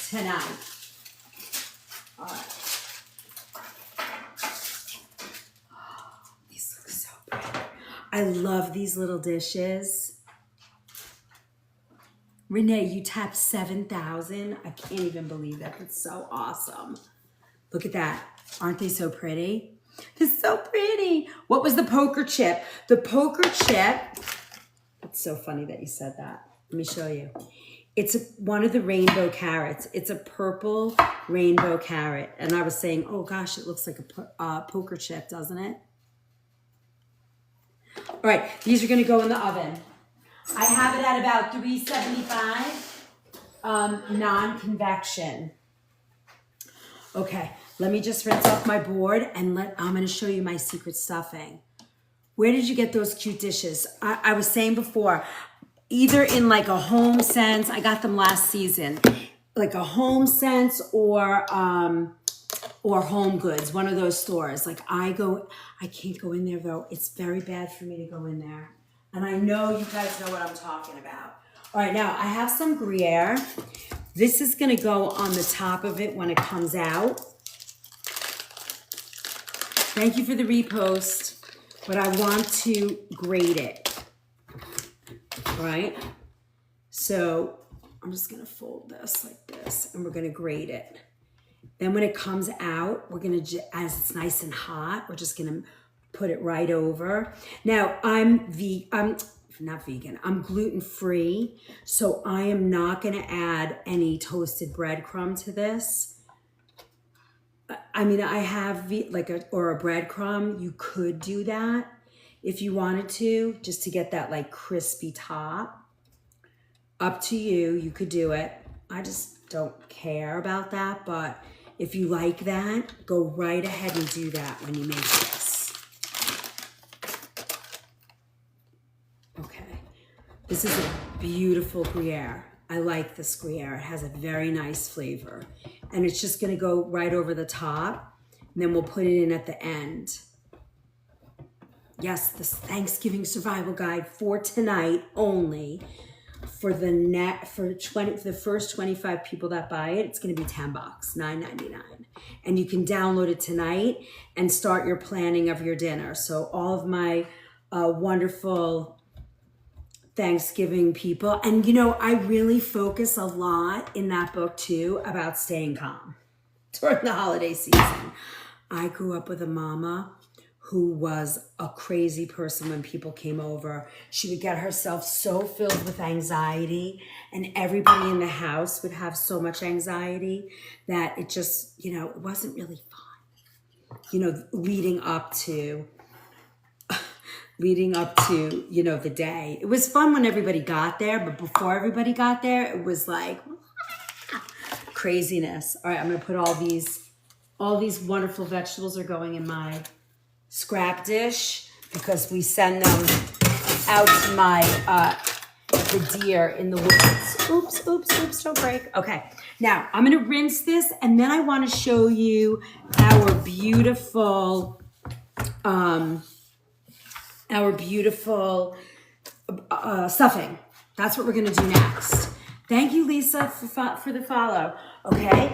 tonight. All right. Oh, these look so pretty. I love these little dishes. Renee, you tapped 7,000. I can't even believe that. That's so awesome. Look at that. Aren't they so pretty? They're so pretty. What was the poker chip? The poker chip, it's so funny that you said that. Let me show you. It's one of the rainbow carrots. It's a purple rainbow carrot. And I was saying, oh gosh, it looks like a poker chip, doesn't it? All right, these are gonna go in the oven. I have it at about 375, non-convection. Okay, let me just rinse off my board and I'm gonna show you my secret stuffing. Where did you get those cute dishes? I was saying before, either in like a Home Sense, I got them last season, like a Home Sense or Home Goods, one of those stores. Like I can't go in there though. It's very bad for me to go in there. And I know you guys know what I'm talking about. All right, now I have some Gruyere. This is gonna go on the top of it when it comes out. Thank you for the repost, but I want to grate it, all right? So I'm just gonna fold this like this and we're gonna grate it. Then when it comes out, we're gonna, as it's nice and hot, we're just gonna put it right over. Now I'm not vegan, I'm gluten-free, so I am not gonna add any toasted breadcrumb to this. I mean, I have or a breadcrumb, you could do that if you wanted to, just to get that like crispy top. Up to you, you could do it. I just don't care about that, but if you like that, go right ahead and do that when you make this. Okay, this is a beautiful Gruyere. I like this Gruyere. It has a very nice flavor. And it's just gonna go right over the top, and then we'll put it in at the end. Yes, this Thanksgiving survival guide for tonight only. For the first 25 people that buy it, it's going to be $10, $9.99. And you can download it tonight and start your planning of your dinner. So all of my wonderful Thanksgiving people, and I really focus a lot in that book too about staying calm during the holiday season. I grew up with a mama who was a crazy person when people came over. She would get herself so filled with anxiety, and everybody in the house would have so much anxiety that it just, it wasn't really fun. Leading up to, the day. It was fun when everybody got there, but before everybody got there, it was like craziness. All right, I'm gonna put all these wonderful vegetables are going in my scrap dish because we send them out to the deer in the woods. Oops, don't break. Okay, now I'm gonna rinse this, and then I wanna show you our beautiful stuffing. That's what we're gonna do next. Thank you, Lisa, for the follow. Okay,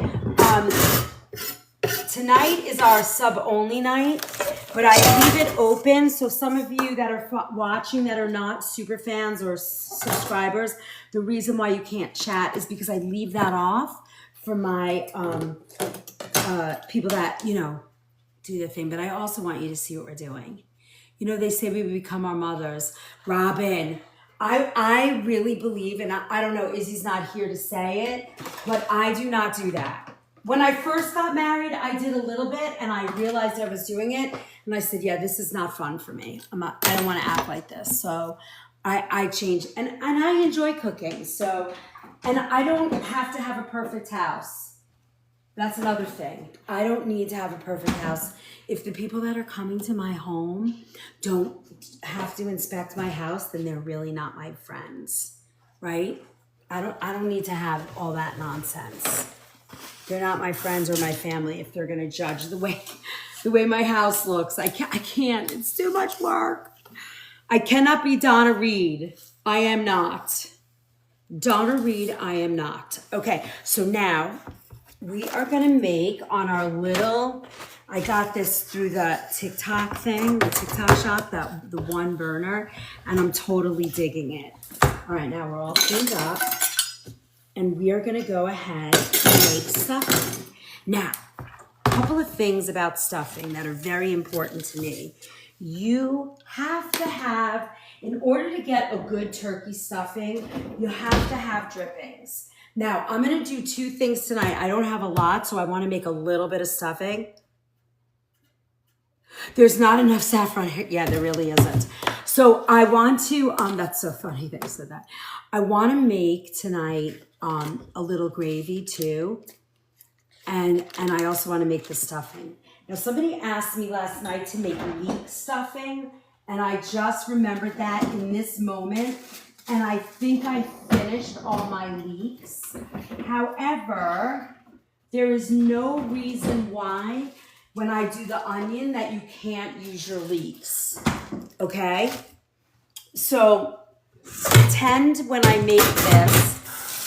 tonight is our sub-only night, but I leave it open, so some of you that are watching that are not super fans or subscribers, the reason why you can't chat is because I leave that off for my people that, do the thing, but I also want you to see what we're doing. They say we become our mothers. Robin, I really believe, and I don't know, Izzy's not here to say it, but I do not do that. When I first got married, I did a little bit, and I realized I was doing it, and I said, yeah, this is not fun for me. I don't want to act like this. So I changed, and I enjoy cooking. So, and I don't have to have a perfect house. That's another thing. I don't need to have a perfect house. If the people that are coming to my home don't have to inspect my house, then they're really not my friends, right? I don't need to have all that nonsense. They're not my friends or my family if they're going to judge the way my house looks. I can't. It's too much work. I cannot be Donna Reed. I am not. Donna Reed, I am not. Okay, so now we are going to make on our little, I got this through the TikTok thing, the TikTok shop, the one burner, and I'm totally digging it. All right, now we're all cleaned up. And we are gonna go ahead and make stuffing. Now, a couple of things about stuffing that are very important to me. You have to have, in order to get a good turkey stuffing, you have to have drippings. Now, I'm gonna do two things tonight. I don't have a lot, so I wanna make a little bit of stuffing. There's not enough saffron here. Yeah, there really isn't. So I want to, that's so funny that you said that. I wanna make tonight a little gravy too. And I also want to make the stuffing. Now somebody asked me last night to make leek stuffing, and I just remembered that in this moment, and I think I finished all my leeks. However, there is no reason why when I do the onion that you can't use your leeks, okay? So pretend when I make this,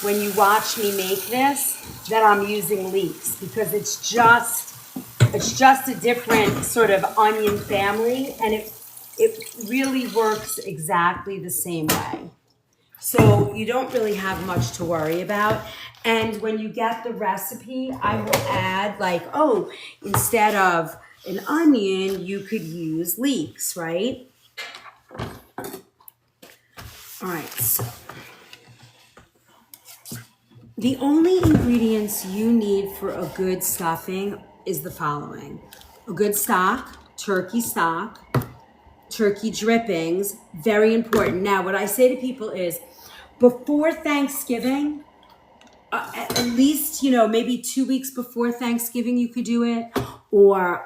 when you watch me make this, that I'm using leeks, because it's just a different sort of onion family, and it really works exactly the same way. So you don't really have much to worry about. And when you get the recipe, I will add like, oh, instead of an onion, you could use leeks, right? All right, so the only ingredients you need for a good stuffing is the following. A good stock, turkey drippings, very important. Now, what I say to people is before Thanksgiving, at least, maybe 2 weeks before Thanksgiving, you could do it, or,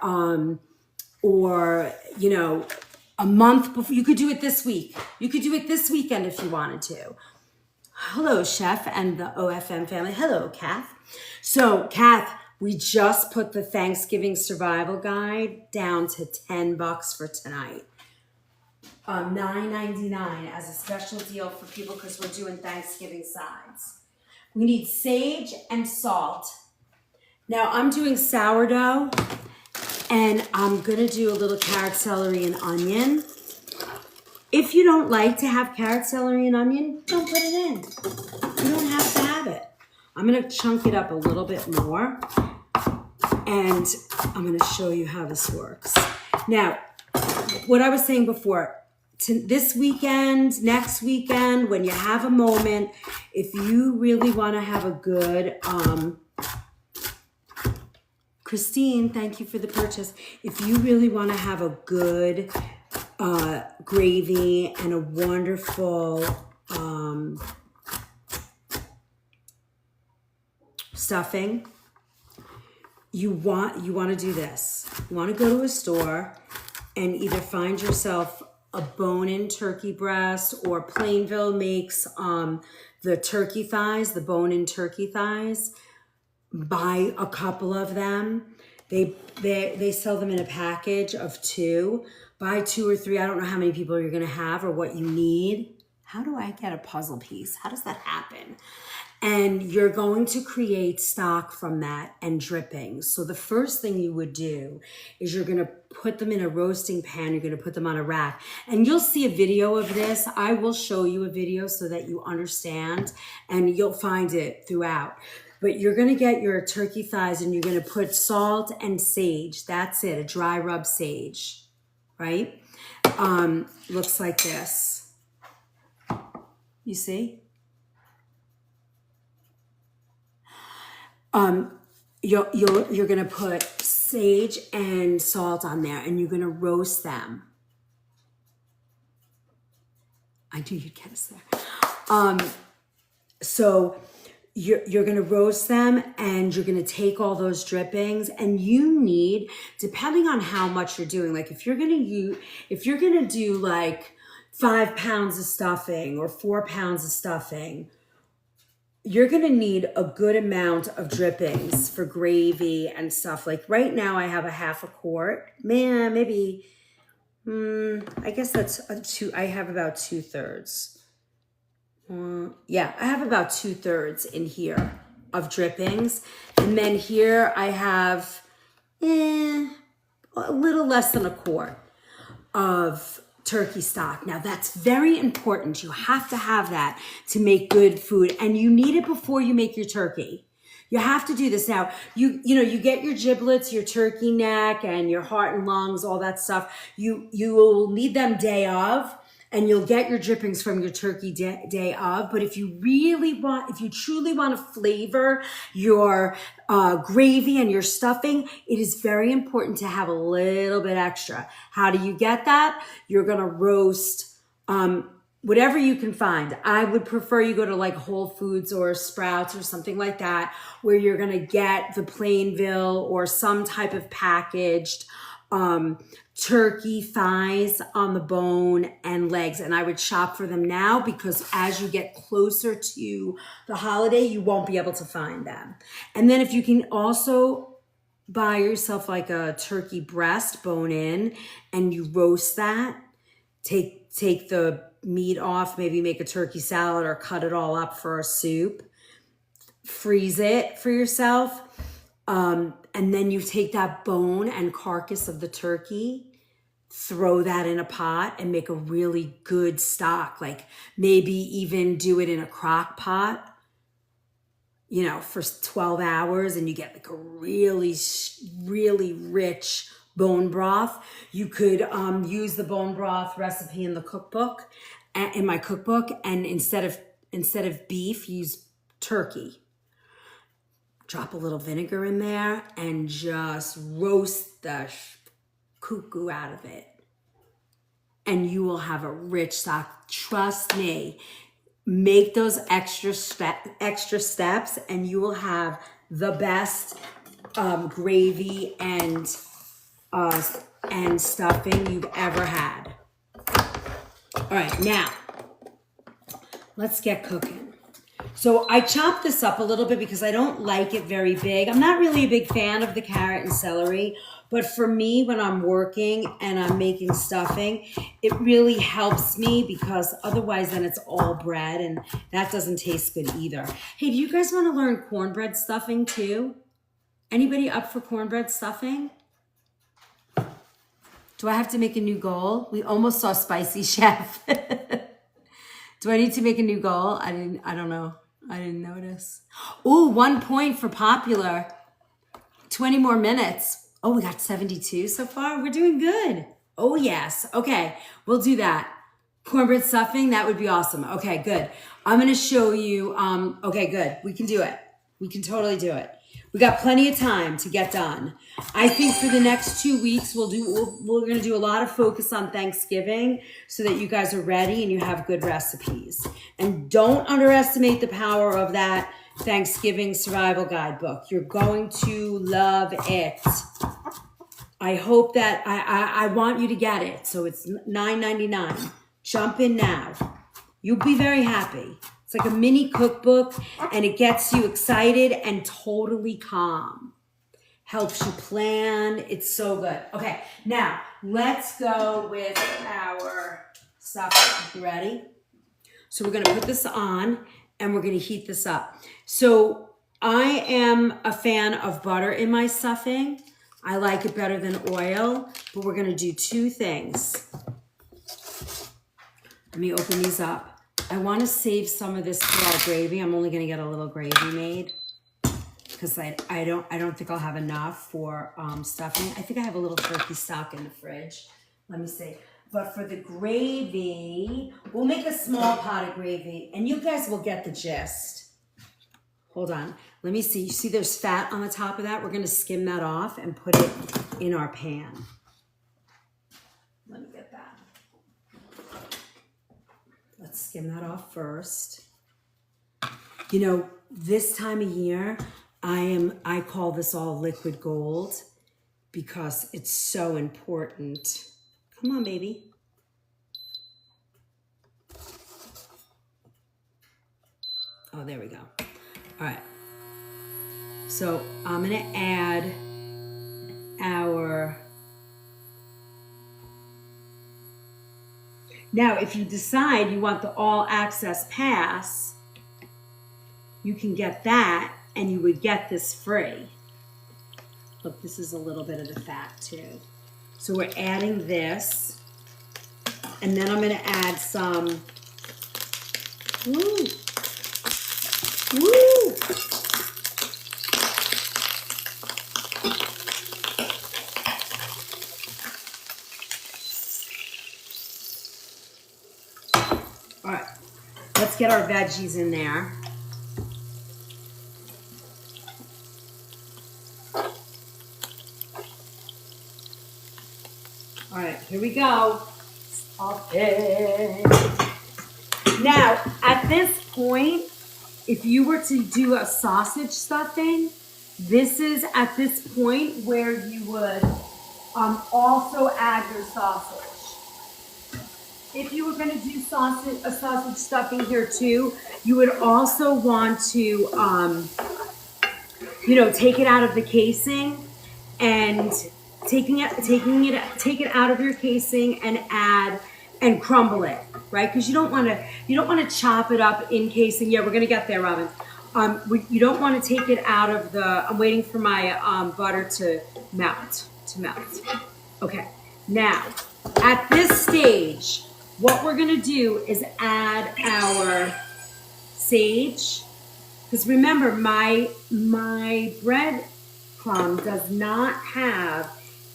a month before. You could do it this week. You could do it this weekend if you wanted to. Hello, Chef and the OFM family. Hello, Kath. So, Kath, we just put the Thanksgiving Survival Guide down to $10 for tonight. $9.99 as a special deal for people because we're doing Thanksgiving sides. We need sage and salt. Now I'm doing sourdough and I'm gonna do a little carrot, celery, and onion. If you don't like to have carrot, celery, and onion, don't put it in. You don't have to have it. I'm gonna chunk it up a little bit more and I'm gonna show you how this works. Now, what I was saying before, this weekend, next weekend, when you have a moment, if you really want to have a good, Christine, thank you for the purchase. If you really want to have a good gravy and a wonderful stuffing, you want to do this. You want to go to a store and either find yourself a bone-in turkey breast, or Plainville makes the turkey thighs, the bone-in turkey thighs. Buy a couple of them. They sell them in a package of 2. Buy 2 or 3. I don't know how many people you're gonna have or what you need. How do I get a puzzle piece? How does that happen? And you're going to create stock from that and drippings. So the first thing you would do is you're going to put them in a roasting pan. You're going to put them on a rack. And you'll see a video of this. I will show you a video so that you understand, and you'll find it throughout. But you're going to get your turkey thighs and you're going to put salt and sage. That's it, a dry rub sage, right? Looks like this. You see? You're gonna put sage and salt on there, and you're gonna roast them. I knew you'd get us there. So you're gonna roast them, and you're gonna take all those drippings, and you need, depending on how much you're doing, like if you're gonna do like 5 pounds of stuffing or 4 pounds of stuffing, you're gonna need a good amount of drippings for gravy and stuff. Like right now I have a half a quart. Maybe, I guess that's I have about 2/3. Yeah, I have about 2/3 in here of drippings. And then here I have a little less than a quart of turkey stock. Now that's very important. You have to have that to make good food, and you need it before you make your turkey. You have to do this. Now, you get your giblets, your turkey neck, and your heart and lungs, all that stuff. You will need them day of, and you'll get your drippings from your turkey day of. But if you truly want to flavor your gravy and your stuffing, it is very important to have a little bit extra. How do you get that? You're going to roast whatever you can find. I would prefer you go to like Whole Foods or Sprouts or something like that, where you're going to get the Plainville or some type of packaged turkey thighs on the bone and legs. And I would shop for them now, because as you get closer to the holiday, you won't be able to find them. And then if you can also buy yourself like a turkey breast bone in, and you roast that, take the meat off, maybe make a turkey salad or cut it all up for a soup, freeze it for yourself. And then you take that bone and carcass of the turkey, throw that in a pot and make a really good stock. Like maybe even do it in a crock pot, you know, for 12 hours, and you get like a really, really rich bone broth. You could use the bone broth recipe in the cookbook, in my cookbook, and instead of beef, use turkey. Drop a little vinegar in there and just roast the cuckoo out of it. And you will have a rich stock. Trust me. Make those extra steps and you will have the best gravy and stuffing you've ever had. All right, now let's get cooking. So I chopped this up a little bit because I don't like it very big. I'm not really a big fan of the carrot and celery, but for me, when I'm working and I'm making stuffing, it really helps me because otherwise then it's all bread and that doesn't taste good either. Hey, do you guys want to learn cornbread stuffing too? Anybody up for cornbread stuffing? Do I have to make a new goal? We almost saw Spicy Chef. Do I need to make a new goal? I don't know. I didn't notice. Ooh, 1 point for popular. 20 more minutes. Oh, we got 72 so far. We're doing good. Oh, yes. Okay, we'll do that. Cornbread stuffing, that would be awesome. Okay, good. I'm going to show you. Okay, good. We can do it. We can totally do it. We got plenty of time to get done. I think for the next 2 weeks, we're going to do a lot of focus on Thanksgiving so that you guys are ready and you have good recipes. And don't underestimate the power of that Thanksgiving survival guidebook. You're going to love it. I hope that I want you to get it. So it's $9.99. Jump in now. You'll be very happy. It's like a mini cookbook and it gets you excited and totally calm. Helps you plan. It's so good. Okay, now let's go with our stuff. You ready? So we're gonna put this on and we're gonna heat this up. So I am a fan of butter in my stuffing. I like it better than oil, but we're gonna do two things. Let me open these up. I want to save some of this for our gravy. I'm only going to get a little gravy made because I don't think I'll have enough for stuffing. I think I have a little turkey stock in the fridge. Let me see. But for the gravy, we'll make a small pot of gravy, and you guys will get the gist. Hold on. Let me see. You see there's fat on the top of that? We're going to skim that off and put it in our pan. Let me get that. Let's skim that off first. You know, this time of year, I call this all liquid gold because it's so important. Come on, baby. Oh, there we go. All right. So I'm gonna add our... Now, if you decide you want the all access pass, you can get that and you would get this free. Look, this is a little bit of the fat too. So we're adding this and then I'm gonna add some, woo. All right, let's get our veggies in there. All right, here we go. Okay. Now, at this point, if you were to do a sausage stuffing, this is at this point where you would also add your sausage. If you were going to do a sausage stuffing here too, you would also want to, take it out of the casing and take it out of your casing and add and crumble it, right? Because you don't want to chop it up in casing. Yeah, we're going to get there, Robin. You don't want to take it out of the. I'm waiting for my butter to melt. Okay, now At this stage, what we're gonna do is add our sage. Because remember, my bread crumb does not have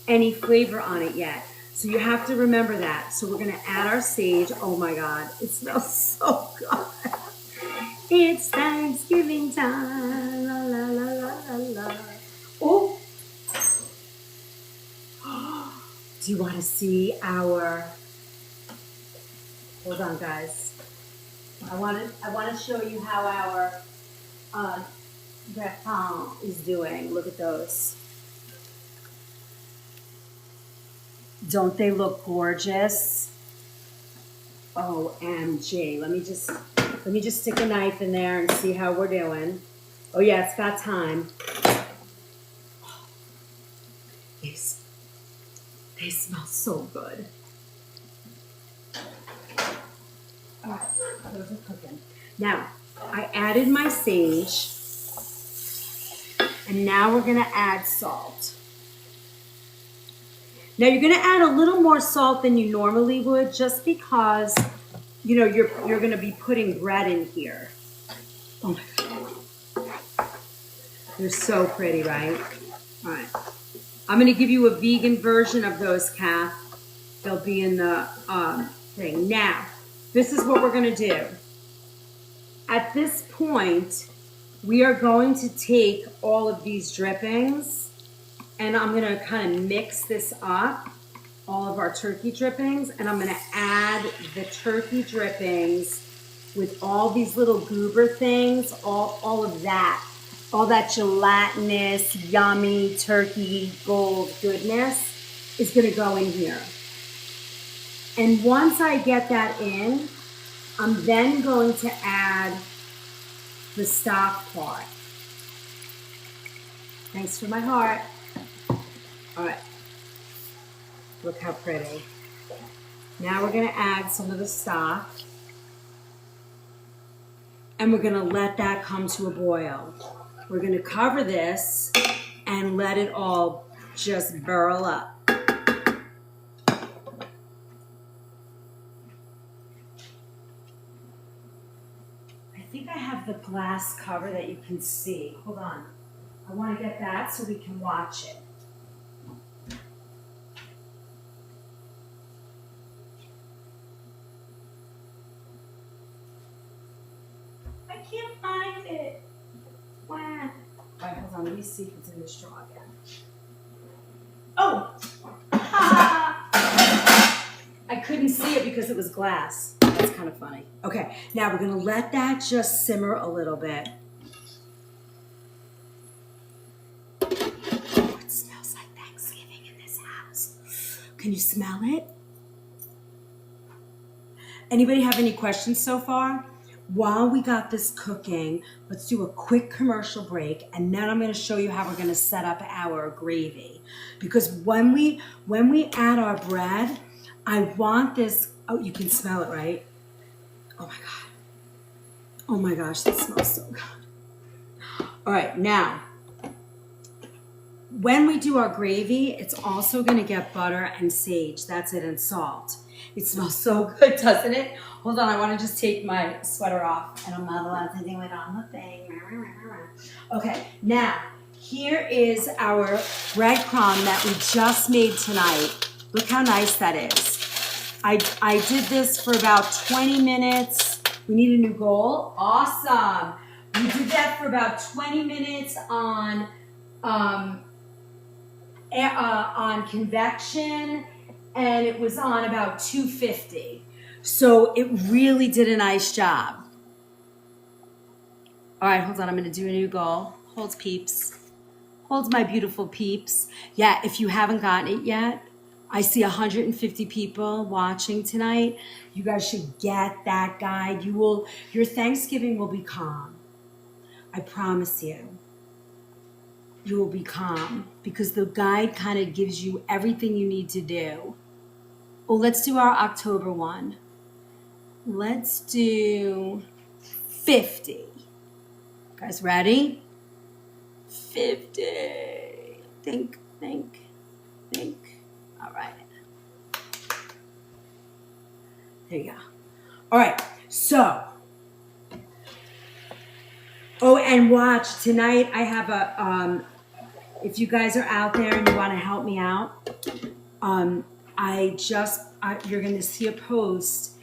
any flavor on it yet. So you have to remember that. So we're gonna add our sage. Oh my God, it smells so good. It's Thanksgiving time. La la la la la la. Oh. Do you want to see our? Hold on, guys. I want to show you how our gratin is doing. Look at those. Don't they look gorgeous? OMG. Let me just stick a knife in there and see how we're doing. Oh yeah, it's got time. They smell so good. All right, those are cooking. Now, I added my sage, and now we're gonna add salt. Now you're gonna add a little more salt than you normally would, just because, you know, you're gonna be putting bread in here. Oh my God, they're so pretty, right? All right, I'm gonna give you a vegan version of those, Kath. They'll be in the thing. Now, this is what we're gonna do. At this point, we are going to take all of these drippings, and I'm gonna kind of mix this up, all of our turkey drippings, and I'm gonna add the turkey drippings with all these little goober things, all of that, all that gelatinous, yummy turkey gold goodness is gonna go in here. And once I get that in, I'm then going to add the stock part. Thanks for my heart. All right, look how pretty. Now we're gonna add some of the stock, and we're gonna let that come to a boil. We're gonna cover this and let it all just burl up. I think I have the glass cover that you can see. Hold on. I want to get that so we can watch it. I can't find it. Wow. All right, hold on. Let me see if it's in the straw again. Oh! I couldn't see it because it was glass. That's kind of funny. Okay, now we're going to let that just simmer a little bit. Oh, it smells like Thanksgiving in this house. Can you smell it? Anybody have any questions so far? While we got this cooking, let's do a quick commercial break, and then I'm going to show you how we're going to set up our gravy. Because when we add our bread, I want this. Oh, you can smell it, right? Oh my God. Oh my gosh, that smells so good. All right, now, when we do our gravy, it's also going to get butter and sage. That's it, and salt. It smells so good, doesn't it? Hold on, I want to just take my sweater off, and I'm not allowed to do it on the thing. Okay, now, here is our breadcrumb that we just made tonight. Look how nice that is. I did this for about 20 minutes. We need a new goal. Awesome. We did that for about 20 minutes on convection, and it was on about 250. So it really did a nice job. All right, hold on. I'm going to do a new goal. Holds peeps. Holds my beautiful peeps. Yeah, if you haven't gotten it yet, I see 150 people watching tonight. You guys should get that guide. Your Thanksgiving will be calm. I promise you. You will be calm because the guide kind of gives you everything you need to do. Oh, let's do our October one. Let's do 50. Guys, ready? 50. Think. All right. There you go. All right, so, oh, and watch, tonight I have a, if you guys are out there and you want to help me out, you're going to see a post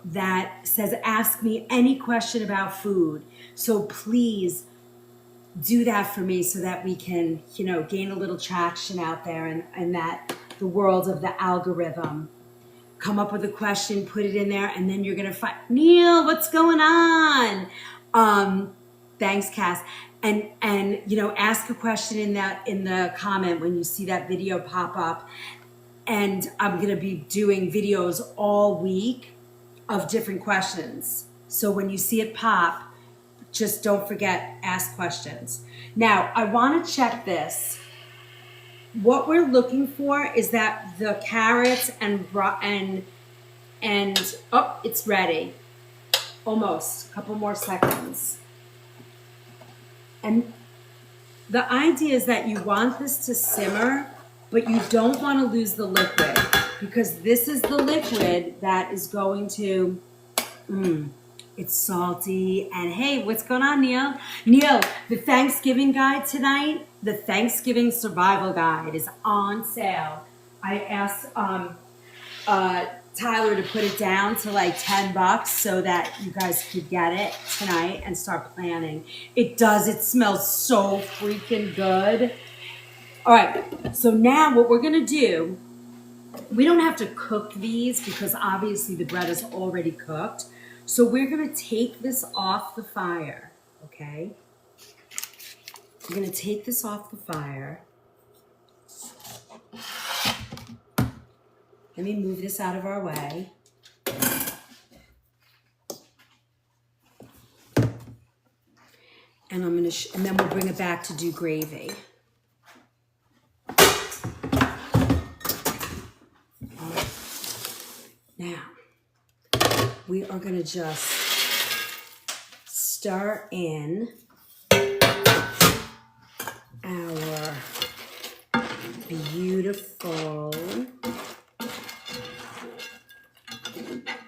that says, ask me any question about food. So please do that for me so that we can, gain a little traction out there and that the world of the algorithm. Come up with a question, put it in there, and then you're going to find, Neil, what's going on? Thanks, Cass. And ask a question in the comment when you see that video pop up. And I'm going to be doing videos all week of different questions. So when you see it pop, just don't forget, ask questions. Now, I want to check this. What we're looking for is that the carrots and oh, it's ready. Almost. A couple more seconds. And the idea is that you want this to simmer, but you don't want to lose the liquid, because this is the liquid that is going to, it's salty. And hey, what's going on, Neil? Neil, the Thanksgiving guide tonight, the Thanksgiving survival guide is on sale. I asked Tyler to put it down to like $10 so that you guys could get it tonight and start planning. It does. It smells so freaking good. All right. So now what we're going to do, we don't have to cook these because obviously the bread is already cooked. So we're going to take this off the fire. Okay. We're going to take this off the fire. Let me move this out of our way. And I'm going to, and then we'll bring it back to do gravy. Now, we are going to just stir in our beautiful,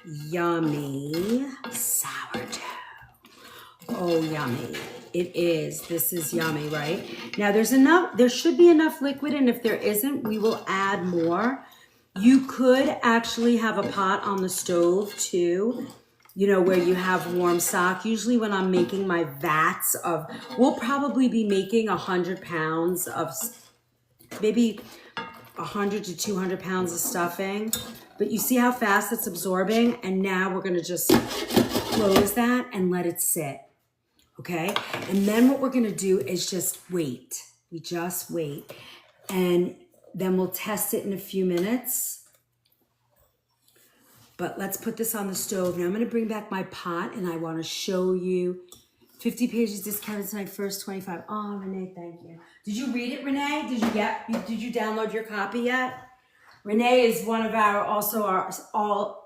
yummy sourdough. Oh, yummy. It is. This is yummy, right? Now there should be enough liquid, and if there isn't, we will add more. You could actually have a pot on the stove too, where you have warm stock. Usually when I'm making my vats we'll probably be making 100 pounds of, maybe 100 to 200 pounds of stuffing. But you see how fast it's absorbing? And now we're gonna just close that and let it sit, okay? And then what we're gonna do is just wait. We just wait. And then we'll test it in a few minutes. But let's put this on the stove. Now I'm gonna bring back my pot and I wanna show you 50 pages discounted tonight, first 25. Oh, Renee, thank you. Did you read it, Renee? Did you download your copy yet? Renee is one of our all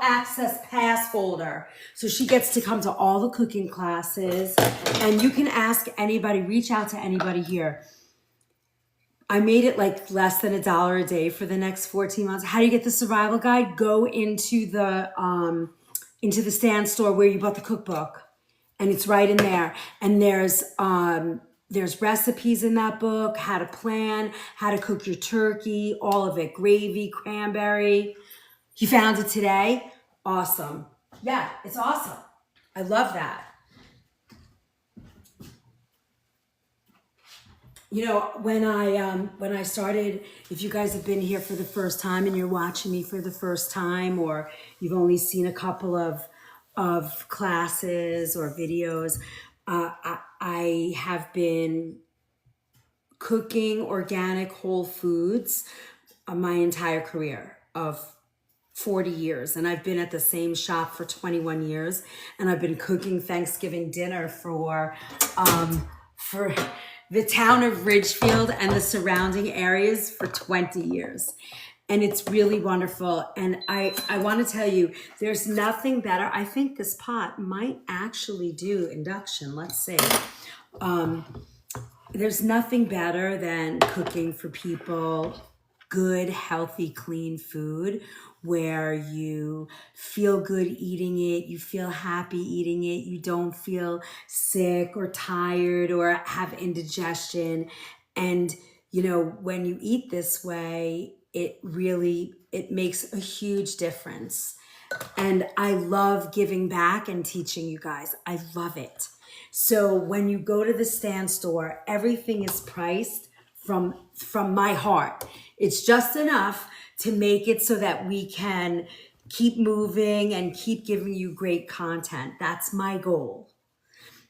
access pass holder. So she gets to come to all the cooking classes, and you can ask anybody, reach out to anybody here. I made it like less than $1 a day for the next 14 months. How do you get the survival guide? Go into the Stand store where you bought the cookbook, and it's right in there. And there's recipes in that book, how to plan, how to cook your turkey, all of it, gravy, cranberry. You found it today? Awesome. Yeah, it's awesome. I love that. When I started, if you guys have been here for the first time and you're watching me for the first time, or you've only seen a couple of classes or videos, I have been cooking organic whole foods my entire career of 40 years. And I've been at the same shop for 21 years. And I've been cooking Thanksgiving dinner for the town of Ridgefield and the surrounding areas for 20 years. And it's really wonderful. And I want to tell you, there's nothing better. I think this pot might actually do induction. Let's see. There's nothing better than cooking for people good, healthy, clean food where you feel good eating it, you feel happy eating it, you don't feel sick or tired or have indigestion. And, you know, when you eat this way, it makes a huge difference. And I love giving back and teaching you guys. I love it. So when you go to the Stan Store, everything is priced from my heart. It's just enough to make it so that we can keep moving and keep giving you great content. That's my goal.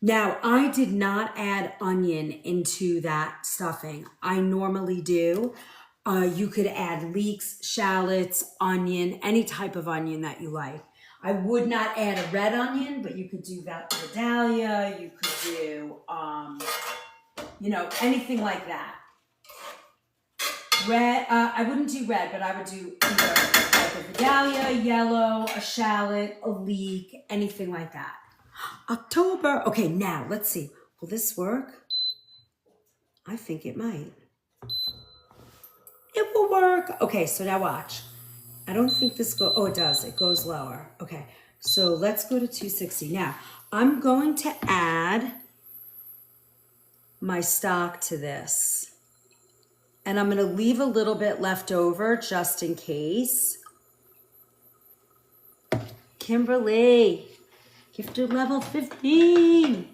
Now, I did not add onion into that stuffing. I normally do. You could add leeks, shallots, onion, any type of onion that you like. I would not add a red onion, but you could do that with Vidalia. You could do, you know, anything like that. Red, I wouldn't do red, but I would do either like a Vidalia, yellow, a shallot, a leek, anything like that. October. Okay, now let's see. Will this work? I think it might. It will work. Okay, so now watch. I don't think this goes, oh, it does. It goes lower. Okay, so let's go to 260. Now, I'm going to add my stock to this. And I'm going to leave a little bit left over just in case. Kimberly, gifted level 15.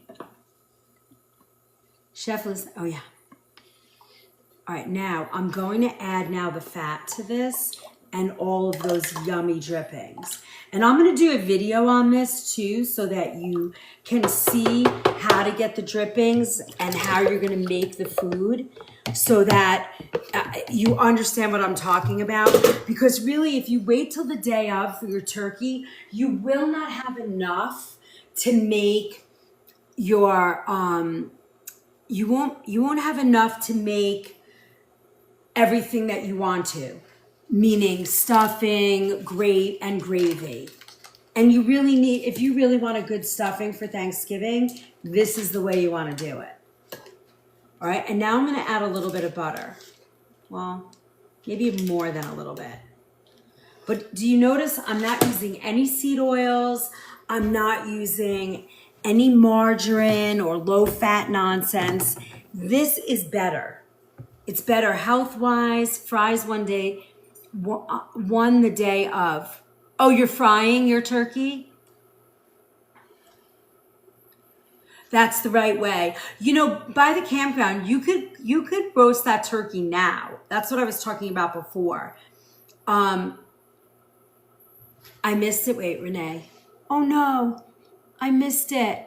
Chef Liz, oh yeah. All right, now I'm going to add now the fat to this and all of those yummy drippings. And I'm going to do a video on this too so that you can see how to get the drippings and how you're going to make the food so that you understand what I'm talking about. Because really, if you wait till the day of for your turkey, you will not have enough to make your, you won't have enough to make everything that you want to, meaning stuffing, and gravy. And you really need, if you really want a good stuffing for Thanksgiving, this is the way you want to do it. All right, and now I'm going to add a little bit of butter. Well, maybe more than a little bit. But do you notice I'm not using any seed oils? I'm not using any margarine or low-fat nonsense. This is better. It's better health-wise. Fries one day, one the day of. Oh, you're frying your turkey? That's the right way. You know, by the campground, you could roast that turkey now. That's what I was talking about before. I missed it. Wait, Renee. Oh no, I missed it.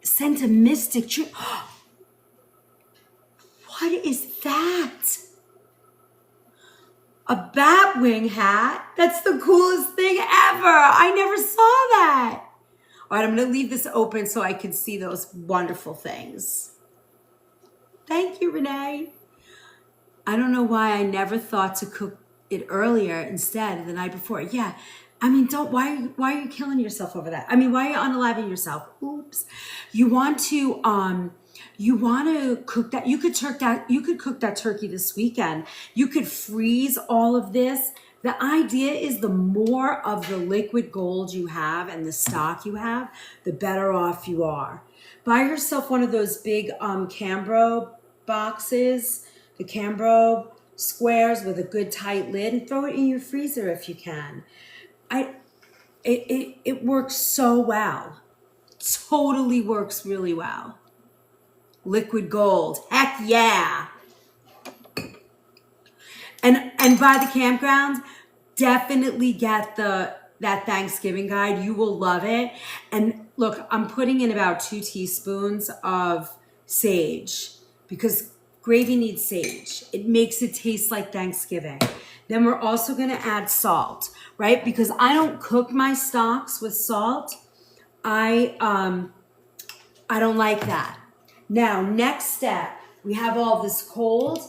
Sent a mystic trip. What is that? A bat wing hat? That's the coolest thing ever. I never saw that. All right, I'm going to leave this open so I can see those wonderful things. Thank you, Renee. I don't know why I never thought to cook it earlier instead the night before. Yeah, I mean, why are you killing yourself over that? I mean, why are you unaliving yourself? Oops. You want to cook that. You could cook that turkey this weekend. You could freeze all of this. The idea is the more of the liquid gold you have and the stock you have, the better off you are. Buy yourself one of those big Cambro boxes, the Cambro squares with a good tight lid, and throw it in your freezer if you can. It works so well. Totally works really well. Liquid gold. Heck yeah. And by the campground, definitely get that Thanksgiving guide. You will love it. And look, I'm putting in about 2 teaspoons of sage because gravy needs sage. It makes it taste like Thanksgiving. Then we're also going to add salt, right? Because I don't cook my stocks with salt. I don't like that. Now, next step, we have all this cold.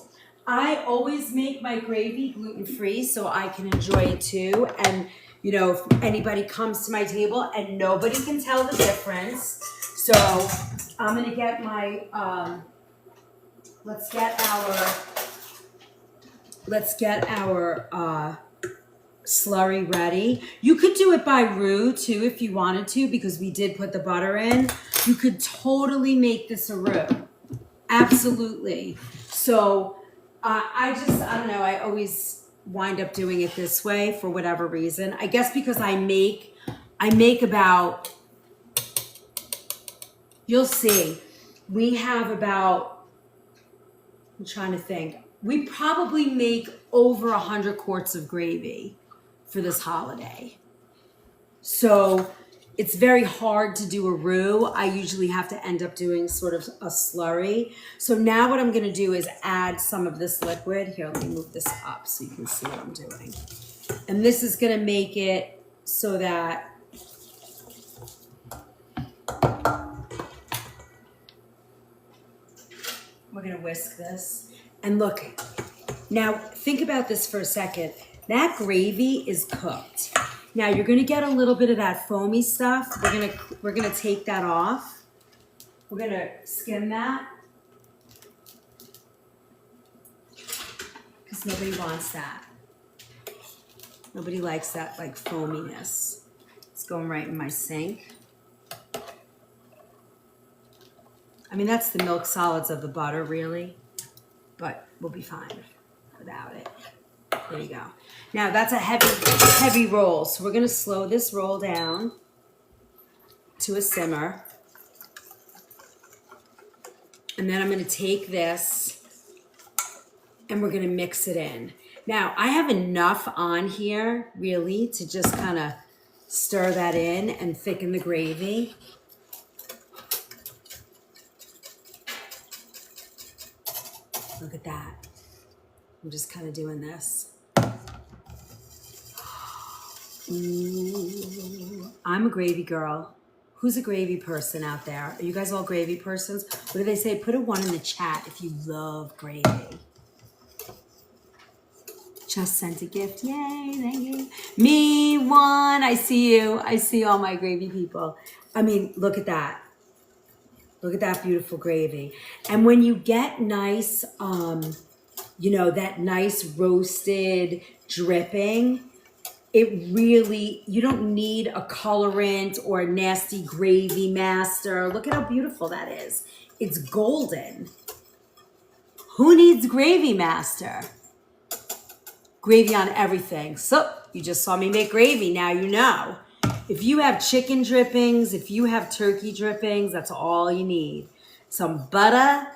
I always make my gravy gluten-free so I can enjoy it too. And, you know, if anybody comes to my table and nobody can tell the difference. So I'm going to get my, let's get our slurry ready. You could do it by roux too if you wanted to, because we did put the butter in. You could totally make this a roux. Absolutely. So I don't know, I always wind up doing it this way for whatever reason. I guess because I make about, you'll see, we have about, I'm trying to think, we probably make over 100 quarts of gravy for this holiday. So it's very hard to do a roux. I usually have to end up doing sort of a slurry. So now what I'm gonna do is add some of this liquid. Here, let me move this up so you can see what I'm doing. And this is gonna make it so that we're gonna whisk this. And look, now think about this for a second. That gravy is cooked. Now you're gonna get a little bit of that foamy stuff. We're gonna take that off. We're gonna skim that, because nobody wants that. Nobody likes that like foaminess. It's going right in my sink. I mean, that's the milk solids of the butter, really, but we'll be fine without it. There you go. Now that's a heavy roll. So we're gonna slow this roll down to a simmer. And then I'm gonna take this and we're gonna mix it in. Now I have enough on here really to just kind of stir that in and thicken the gravy. Look at that. I'm just kind of doing this. Ooh, I'm a gravy girl. Who's a gravy person out there? Are you guys all gravy persons? What do they say? Put a 1 in the chat if you love gravy. Just sent a gift. Yay, thank you. Me, 1. I see you. I see all my gravy people. I mean, look at that. Look at that beautiful gravy. And when you get nice, you know, that nice roasted dripping, it really, you don't need a colorant or a nasty gravy master. Look at how beautiful that is. It's golden. Who needs gravy master? Gravy on everything. So you just saw me make gravy. Now you know. If you have chicken drippings, if you have turkey drippings, that's all you need. Some butter.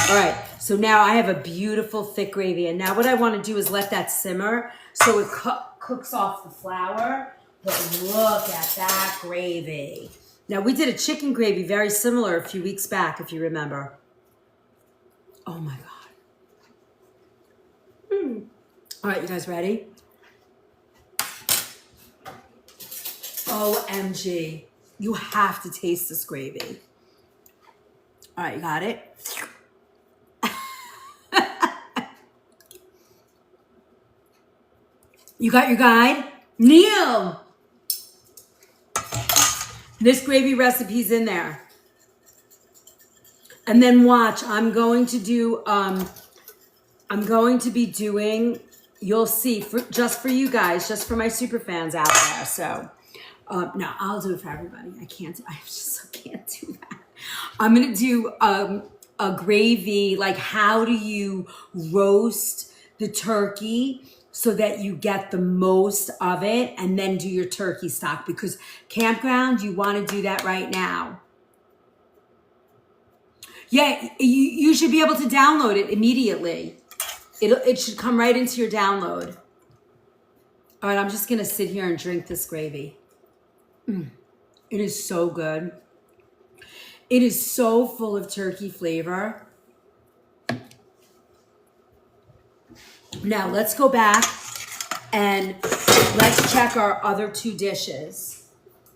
All right, so now I have a beautiful thick gravy. And now what I want to do is let that simmer so it cooks off the flour. But look at that gravy. Now we did a chicken gravy very similar a few weeks back, if you remember. Oh my God. All right, you guys ready? OMG. You have to taste this gravy. All right, you got it? You got your guide? Neil! This gravy recipe's in there. And then watch, I'm going to be doing, you'll see, just for you guys, just for my super fans out there. So, no, I'll do it for everybody. I just can't do that. I'm going to do a gravy, like how do you roast the turkey so that you get the most of it, and then do your turkey stock, because campground, you want to do that right now. Yeah, you should be able to download it immediately. It should come right into your download. All right, I'm just gonna sit here and drink this gravy. It is so good. It is so full of turkey flavor. Now let's go back and let's check our other 2 dishes.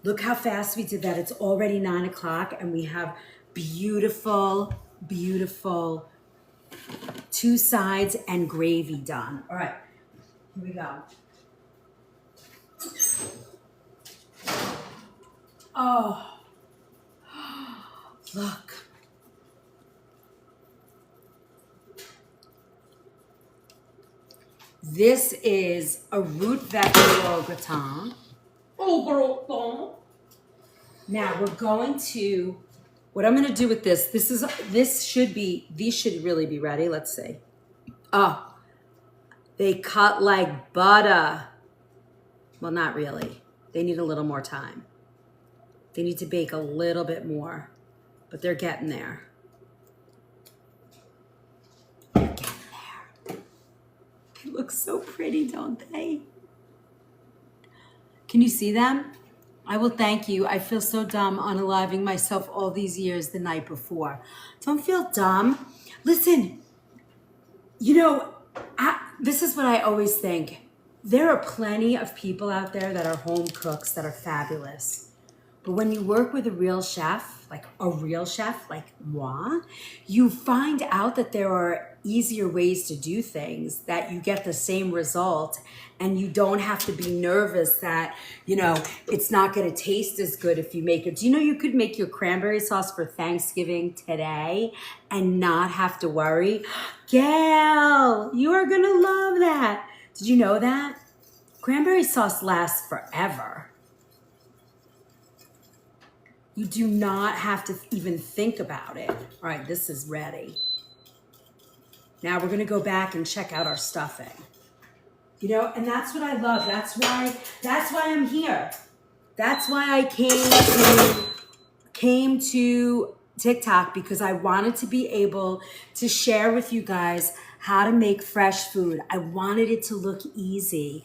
Look how fast we did that. It's already 9 o'clock and we have beautiful, beautiful 2 sides and gravy done. All right, here we go. Oh, look. This is a root vegetable gratin. Now we're going to, what I'm going to do with these should really be ready. Let's see. Oh, they cut like butter. Well, not really. They need a little more time. They need to bake a little bit more, but they're getting there. They're getting there. They look so pretty, don't they? Can you see them? I will thank you. I feel so dumb unaliving myself all these years the night before. Don't feel dumb. Listen, this is what I always think. There are plenty of people out there that are home cooks that are fabulous. But when you work with a real chef like moi, you find out that there are easier ways to do things, that you get the same result, and you don't have to be nervous that, it's not going to taste as good if you make it. Do you know you could make your cranberry sauce for Thanksgiving today and not have to worry? Gail, you are going to love that. Did you know that? Cranberry sauce lasts forever. You do not have to even think about it. All right, this is ready. Now we're gonna go back and check out our stuffing. And that's what I love. That's why I'm here. That's why I came to TikTok, because I wanted to be able to share with you guys how to make fresh food. I wanted it to look easy.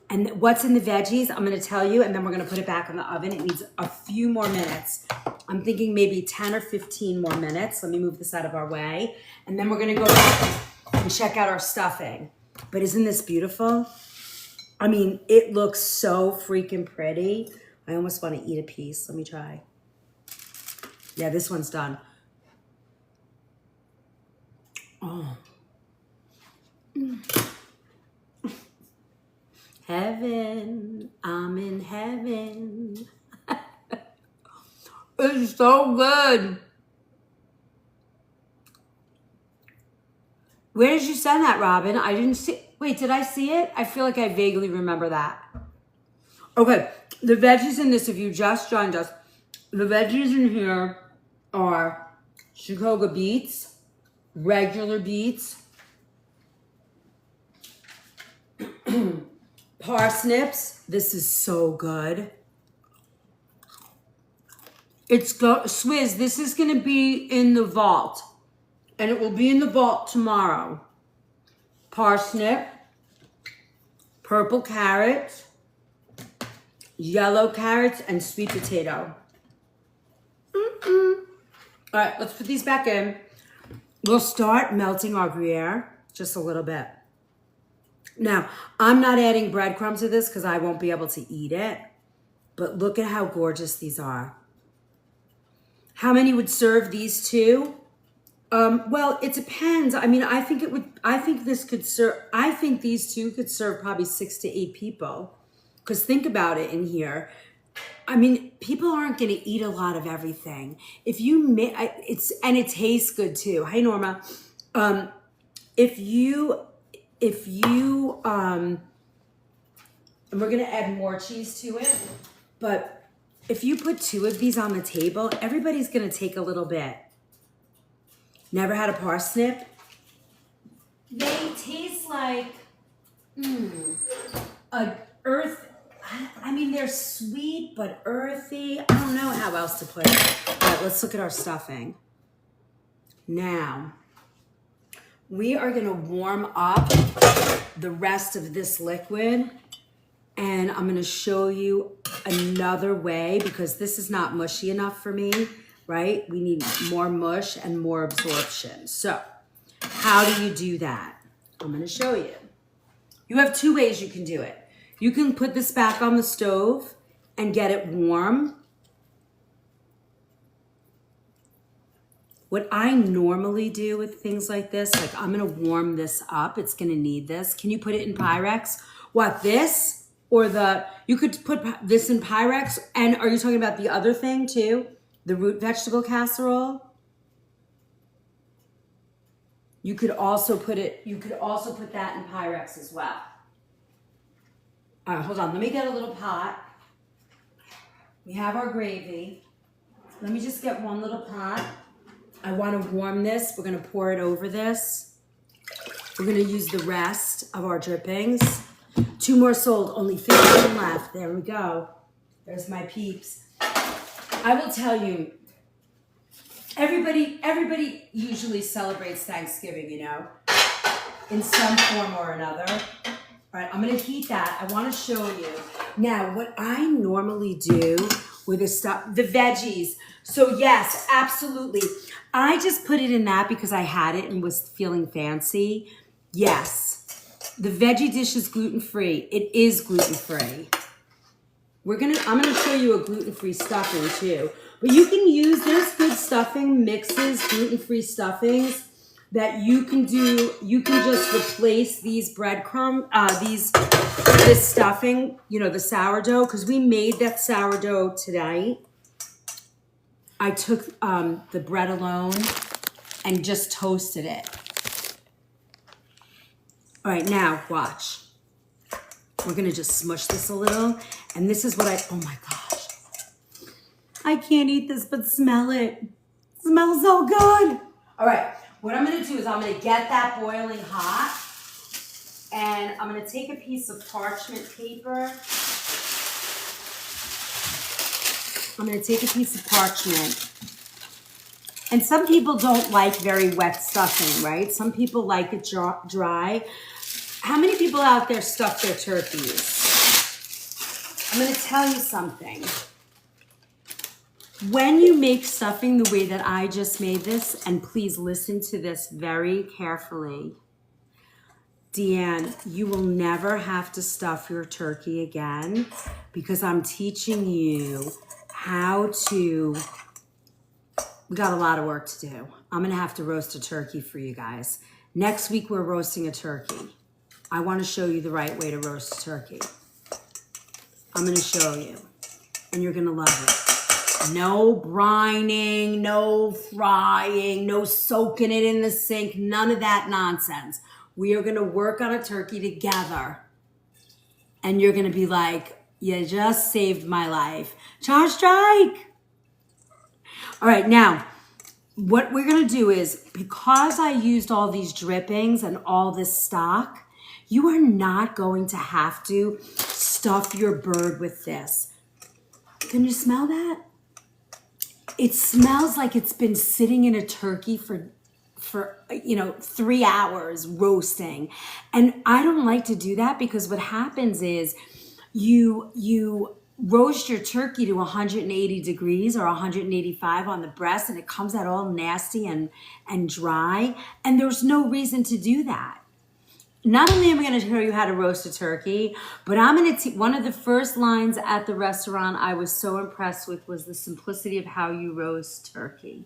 And what's in the veggies, I'm going to tell you, and then we're going to put it back in the oven. It needs a few more minutes. I'm thinking maybe 10 or 15 more minutes. Let me move this out of our way. And then we're going to go back and check out our stuffing. But isn't this beautiful? I mean, it looks so freaking pretty. I almost want to eat a piece. Let me try. Yeah, this one's done. Oh. Heaven, I'm in heaven. It's so good. Where did you send that, Robin? I didn't see. Wait, did I see it? I feel like I vaguely remember that. Okay, the veggies in this, if you just joined us, the veggies in here are Chicago beets, regular beets, parsnips. This is so good. Swizz, this is going to be in the vault. And it will be in the vault tomorrow. Parsnip, purple carrots, yellow carrots, and sweet potato. All right, let's put these back in. We'll start melting our Gruyere just a little bit. Now, I'm not adding breadcrumbs to this because I won't be able to eat it. But look at how gorgeous these are. How many would serve these two? Well, it depends. I mean, I think these two could serve probably 6 to 8 people. Because think about it in here. I mean, people aren't going to eat a lot of everything. If you make and it tastes good too. Hey, Norma. If you and we're going to add more cheese to it, but if you put 2 of these on the table, everybody's going to take a little bit. Never had a parsnip? They taste like I mean, they're sweet but earthy. I don't know how else to put it. All right, let's look at our stuffing. Now, we are going to warm up the rest of this liquid, and I'm going to show you another way, because this is not mushy enough for me, right? We need more mush and more absorption. So how do you do that? I'm going to show you. You have 2 ways you can do it. You can put this back on the stove and get it warm. What I normally do with things like this, like I'm going to warm this up. It's going to need this. Can you put it in Pyrex? What, this? Or you could put this in Pyrex. And are you talking about the other thing too? The root vegetable casserole? You could also put that in Pyrex as well. All right, hold on. Let me get a little pot. We have our gravy. Let me just get one little pot. I want to warm this. We're going to pour it over this. We're going to use the rest of our drippings. 2 more sold, only 15 left. There we go. There's my peeps. I will tell you, everybody usually celebrates Thanksgiving, you know, in some form or another. All right, I'm going to heat that. I want to show you. Now, what I normally do with the veggies. So yes, absolutely. I just put it in that because I had it and was feeling fancy. Yes, the veggie dish is gluten-free. It is gluten-free. I'm gonna show you a gluten-free stuffing too. But you can use, there's good stuffing mixes, gluten-free stuffings that you can do. You can just replace these this stuffing, you know, the sourdough, because we made that sourdough tonight. I took the bread alone and just toasted it. All right, now watch. We're gonna just smush this a little. And this is what oh my gosh. I can't eat this, but smell it. It smells so good. All right, what I'm gonna do is I'm gonna get that boiling hot and I'm gonna take a piece of parchment paper. I'm gonna take a piece of parchment. And some people don't like very wet stuffing, right? Some people like it dry. How many people out there stuff their turkeys? I'm gonna tell you something. When you make stuffing the way that I just made this, and please listen to this very carefully, Deanne, you will never have to stuff your turkey again because I'm teaching you how to, we got a lot of work to do. I'm gonna have to roast a turkey for you guys. Next week, we're roasting a turkey. I wanna show you the right way to roast a turkey. I'm gonna show you, and you're gonna love it. No brining, no frying, no soaking it in the sink, none of that nonsense. We are gonna work on a turkey together, and you're gonna be like, you just saved my life. Charge strike! All right, now, what we're gonna do is, because I used all these drippings and all this stock, you are not going to have to stuff your bird with this. Can you smell that? It smells like it's been sitting in a turkey for 3 hours roasting. And I don't like to do that because what happens is you roast your turkey to 180 degrees or 185 on the breast and it comes out all nasty and dry. And there's no reason to do that. Not only am I going to show you how to roast a turkey, but I'm going to one of the first lines at the restaurant I was so impressed with was the simplicity of how you roast turkey.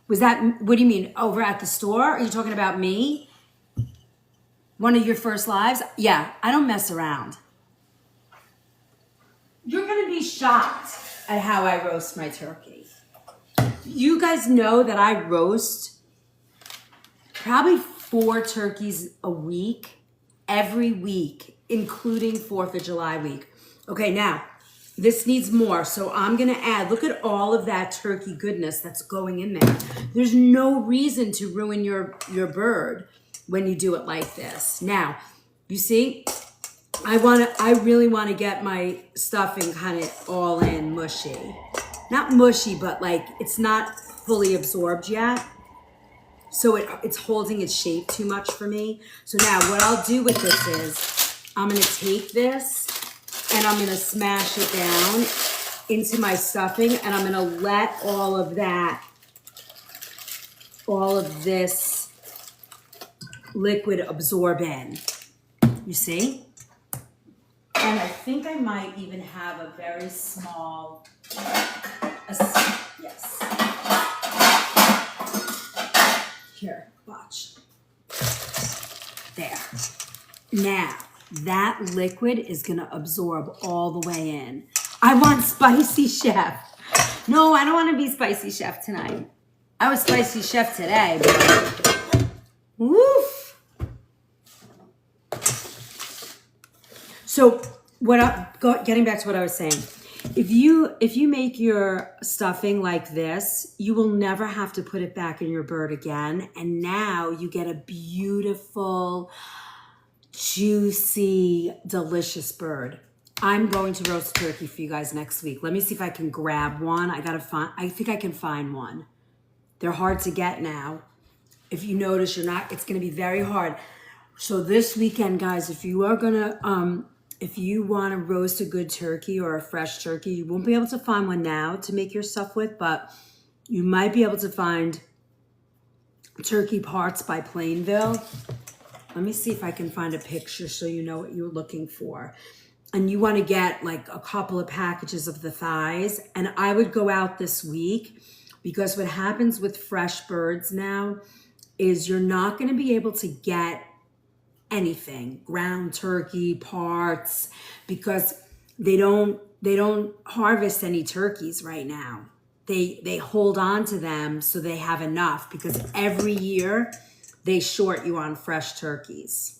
Was that, what do you mean, over at the store? Are you talking about me? One of your first lives? Yeah, I don't mess around. You're going to be shocked at how I roast my turkey. You guys know that I roast probably 4 turkeys a week, every week, including 4th of July week. Okay, now, this needs more, so I'm gonna add, look at all of that turkey goodness that's going in there. There's no reason to ruin your bird when you do it like this. Now, you see, I really wanna get my stuffing kind of all in mushy. Not mushy, but like, it's not fully absorbed yet. So it's holding its shape too much for me. So now what I'll do with this is I'm gonna take this and I'm gonna smash it down into my stuffing and I'm gonna let all of this liquid absorb in. You see? And I think I might even have a very small, yes. Here, watch. There. Now, that liquid is gonna absorb all the way in. I want spicy chef. No, I don't wanna be spicy chef tonight. I was spicy chef today, but woof. So Getting back to what I was saying, if you make your stuffing like this, you will never have to put it back in your bird again. And now you get a beautiful, juicy, delicious bird. I'm going to roast turkey for you guys next week. Let me see if I can grab one. I think I can find one. They're hard to get now. If you notice, it's going to be very hard. So this weekend, guys, if you want to roast a good turkey or a fresh turkey, you won't be able to find one now to make your stuff with, but you might be able to find Turkey Parts by Plainville. Let me see if I can find a picture so you know what you're looking for. And you want to get like a couple of packages of the thighs. And I would go out this week, because what happens with fresh birds now is you're not going to be able to get anything, ground turkey parts, because they don't harvest any turkeys right now. They hold on to them so they have enough, because every year they short you on fresh turkeys.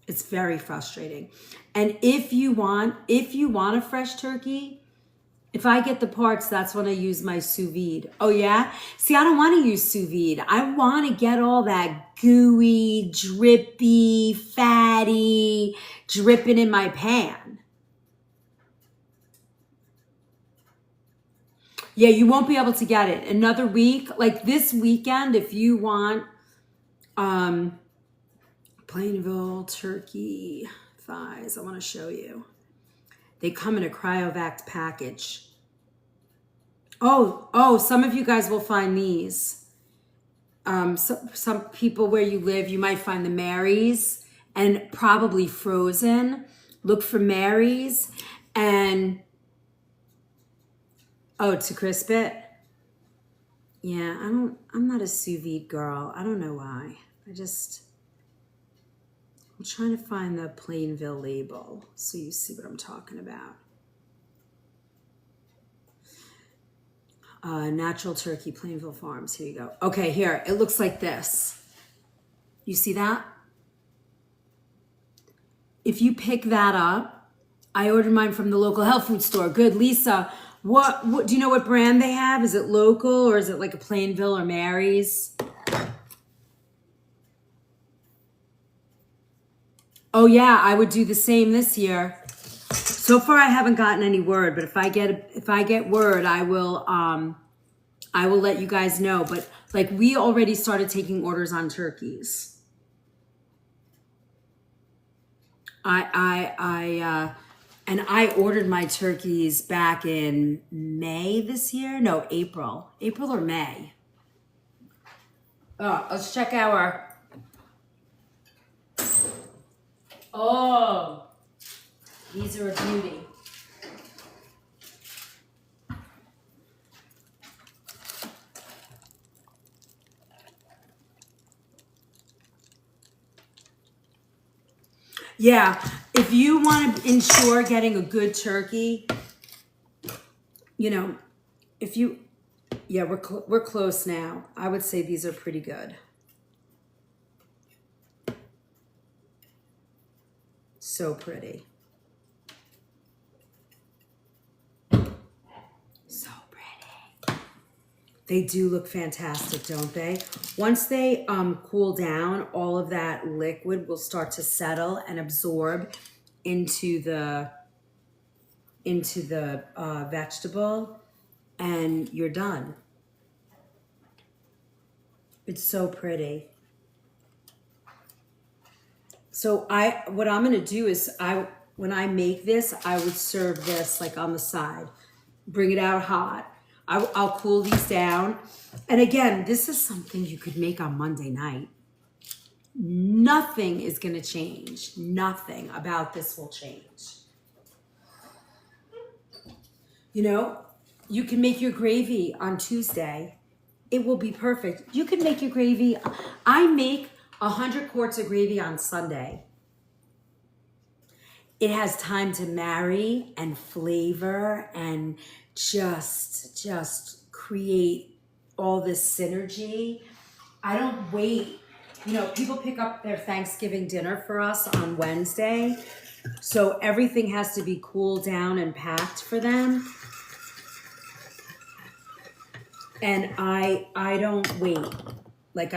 It's very frustrating. And if you want a fresh turkey, if I get the parts, that's when I use my sous vide. Oh yeah? See, I don't want to use sous vide. I want to get all that gooey, drippy, fatty, dripping in my pan. Yeah, you won't be able to get it. Another week, like this weekend, if you want Plainville turkey thighs, I want to show you. They come in a cryovac package. Oh, some of you guys will find these. Some people where you live, you might find the Marys, and probably frozen. Look for Marys, and to crisp it. Yeah, I'm not a sous vide girl. I don't know why. I'm trying to find the Plainville label so you see what I'm talking about. Natural Turkey, Plainville Farms. Here you go. Okay, here. It looks like this. You see that? If you pick that up, I ordered mine from the local health food store. Good, Lisa. What do you know what brand they have? Is it local or is it like a Plainville or Mary's? Oh yeah, I would do the same this year. So far I haven't gotten any word, but if I get word, I will let you guys know. But like, we already started taking orders on turkeys. And I ordered my turkeys back in May this year. No, April or May. Oh, let's check our. Oh, these are a beauty. Yeah, if you want to ensure getting a good turkey, we're close now. I would say these are pretty good. So pretty. So pretty. They do look fantastic, don't they? Once they cool down, all of that liquid will start to settle and absorb into the vegetable, and you're done. It's so pretty. So what I'm gonna do is when I make this, I would serve this like on the side. Bring it out hot. I'll cool these down. And again, this is something you could make on Monday night. Nothing is gonna change. Nothing about this will change. You can make your gravy on Tuesday. It will be perfect. You can make your gravy. I make 100 quarts of gravy on Sunday. It has time to marry and flavor and just create all this synergy. I don't wait. People pick up their Thanksgiving dinner for us on Wednesday. So everything has to be cooled down and packed for them. And I don't wait. Like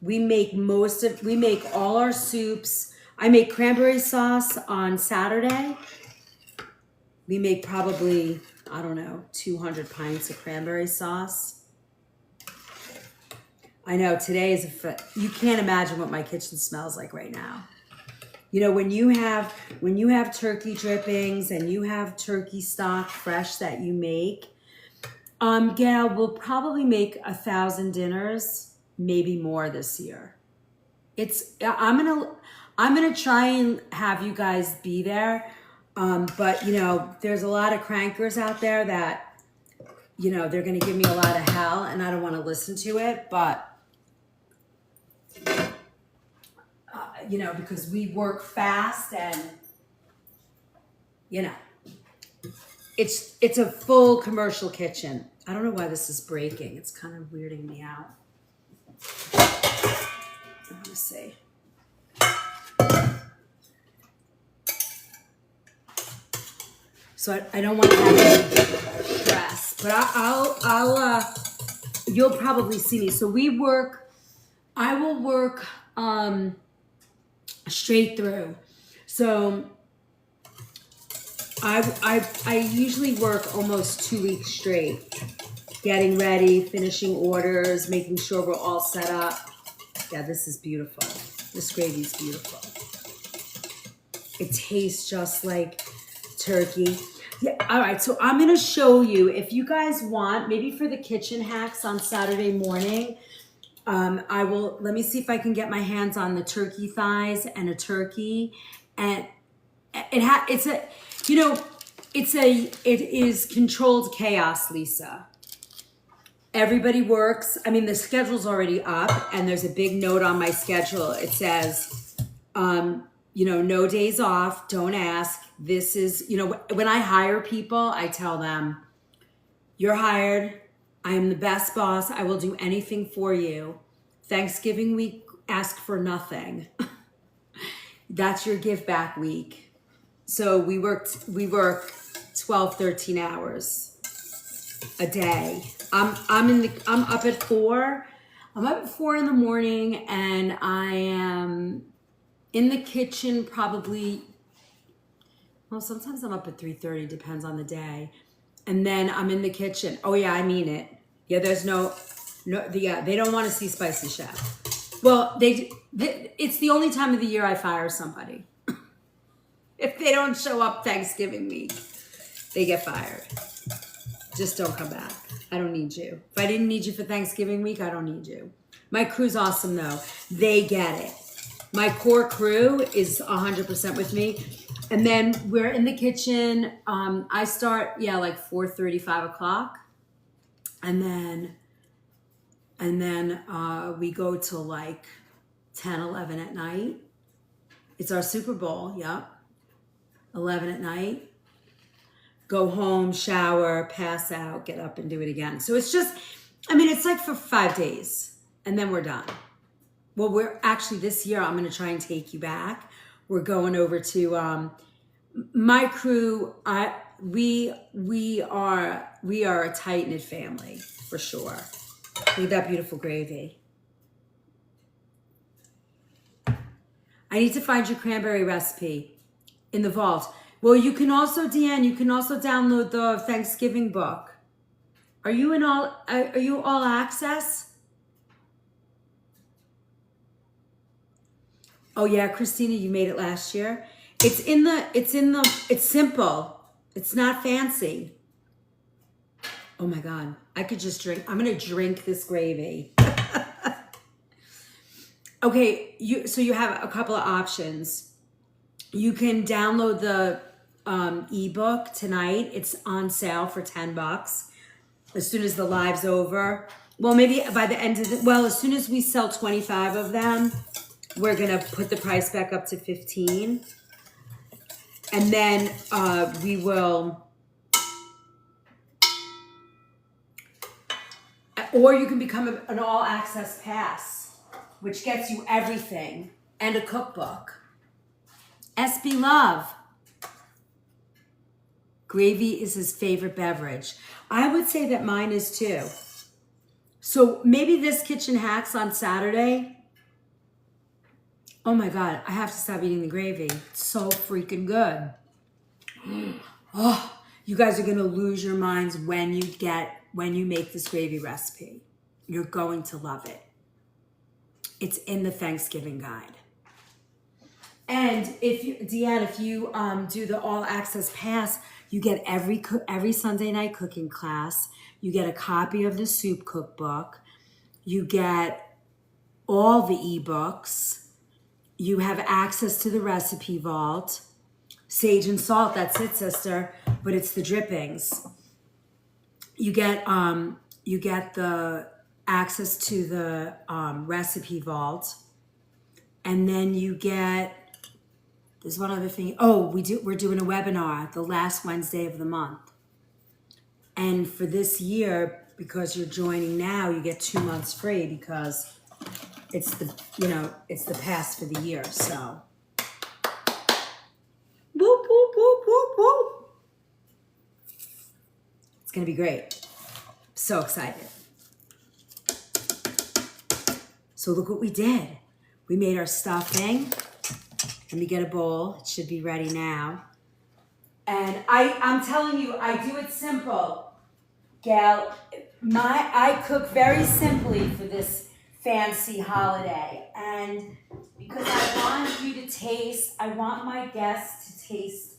we make all our soups. I make cranberry sauce on Saturday. We make probably, I don't know, 200 pints of cranberry sauce. I know today is you can't imagine what my kitchen smells like right now. You know, when you have turkey drippings and you have turkey stock fresh that you make, Gail, we'll probably make 1,000 dinners, maybe more this year. I'm gonna try and have you guys be there, but you know, there's a lot of crankers out there that, you know, they're gonna give me a lot of hell, and I don't want to listen to it, but. You know, because we work fast and, you know, it's a full commercial kitchen. I don't know why this is breaking. It's kind of weirding me out. Let me see. So I don't want to have any stress, but I'll you'll probably see me. So I will work, straight through. So I usually work almost 2 weeks straight, getting ready, finishing orders, making sure we're all set up. Yeah, this is beautiful. This gravy's beautiful. It tastes just like turkey. Yeah, all right, so I'm gonna show you, if you guys want, maybe for the kitchen hacks on Saturday morning, let me see if I can get my hands on the turkey thighs and a turkey. And it is controlled chaos, Lisa. Everybody works. I mean, the schedule's already up and there's a big note on my schedule. It says, no days off, don't ask. This is, when I hire people, I tell them, you're hired. I am the best boss. I will do anything for you. Thanksgiving week, ask for nothing. That's your give back week. So we work 12, 13 hours a day. I'm up at 4. I'm up at 4 in the morning and I am in the kitchen probably, well, sometimes I'm up at 3:30, depends on the day. And then I'm in the kitchen. Oh yeah, I mean it. Yeah, they don't want to see Spicy Chef. Well, it's the only time of the year I fire somebody. If they don't show up Thanksgiving week, they get fired. Just don't come back. I don't need you. If I didn't need you for Thanksgiving week, I don't need you. My crew's awesome though. They get it. My core crew is 100% with me. And then we're in the kitchen. I start, like 4:30, 5 o'clock. And then we go till like 10, 11 at night. It's our Super Bowl, yep. 11 at night. Go home, shower, pass out, get up and do it again. So it's just, it's like for 5 days and then we're done. Well, we're actually, this year, I'm going to try and take you back. We're going over to my crew. We are a tight-knit family for sure. Look at that beautiful gravy. I need to find your cranberry recipe in the vault. Well, you can also, Deanne, download the Thanksgiving book. Are you all access? Oh yeah, Christina, you made it last year. It's simple. It's not fancy. Oh my God, I could just drink. I'm gonna drink this gravy. Okay, so you have a couple of options. You can download the ebook tonight. It's on sale for $10. As soon as the live's over. Well, maybe by the end of as soon as we sell 25 of them, we're gonna put the price back up to 15. And then we will, or you can become an all access pass, which gets you everything and a cookbook. SB Love. Gravy is his favorite beverage. I would say that mine is too. So maybe this Kitchen Hacks on Saturday. Oh my God, I have to stop eating the gravy. It's so freaking good. Oh, you guys are gonna lose your minds when you make this gravy recipe. You're going to love it. It's in the Thanksgiving guide. And Deanne, if you do the all access pass, you get every Sunday night cooking class. You get a copy of the soup cookbook. You get all the ebooks. You have access to the recipe vault. Sage and salt, that's it, sister. But it's the drippings. You get the access to the recipe vault. And then you get, there's one other thing. Oh, we're doing a webinar the last Wednesday of the month. And for this year, because you're joining now, you get 2 months free because it's the pass for the year. So, whoop, whoop, whoop, whoop, whoop. It's gonna be great. So excited. So look what we did. We made our stuffing. Let me get a bowl. It should be ready now. And I'm telling you, I do it simple. Gal, I cook very simply for this fancy holiday. And because I want my guests to taste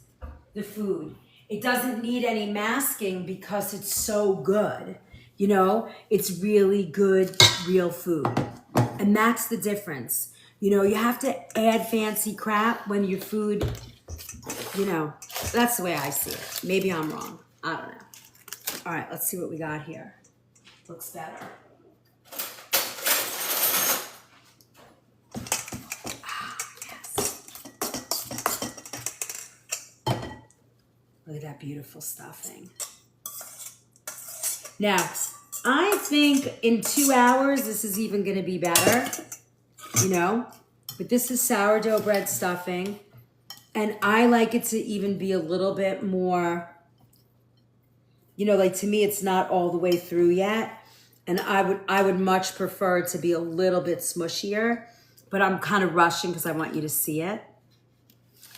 the food. It doesn't need any masking because it's so good. You know, it's really good, real food. And that's the difference. You know, you have to add fancy crap when your food, that's the way I see it. Maybe I'm wrong. I don't know. All right, let's see what we got here. Looks better. Yes. Look at that beautiful stuffing. Now, I think in 2 hours, this is even going to be better, but this is sourdough bread stuffing. And I like it to even be a little bit more, to me, it's not all the way through yet. And I would much prefer it to be a little bit smushier, but I'm kind of rushing because I want you to see it.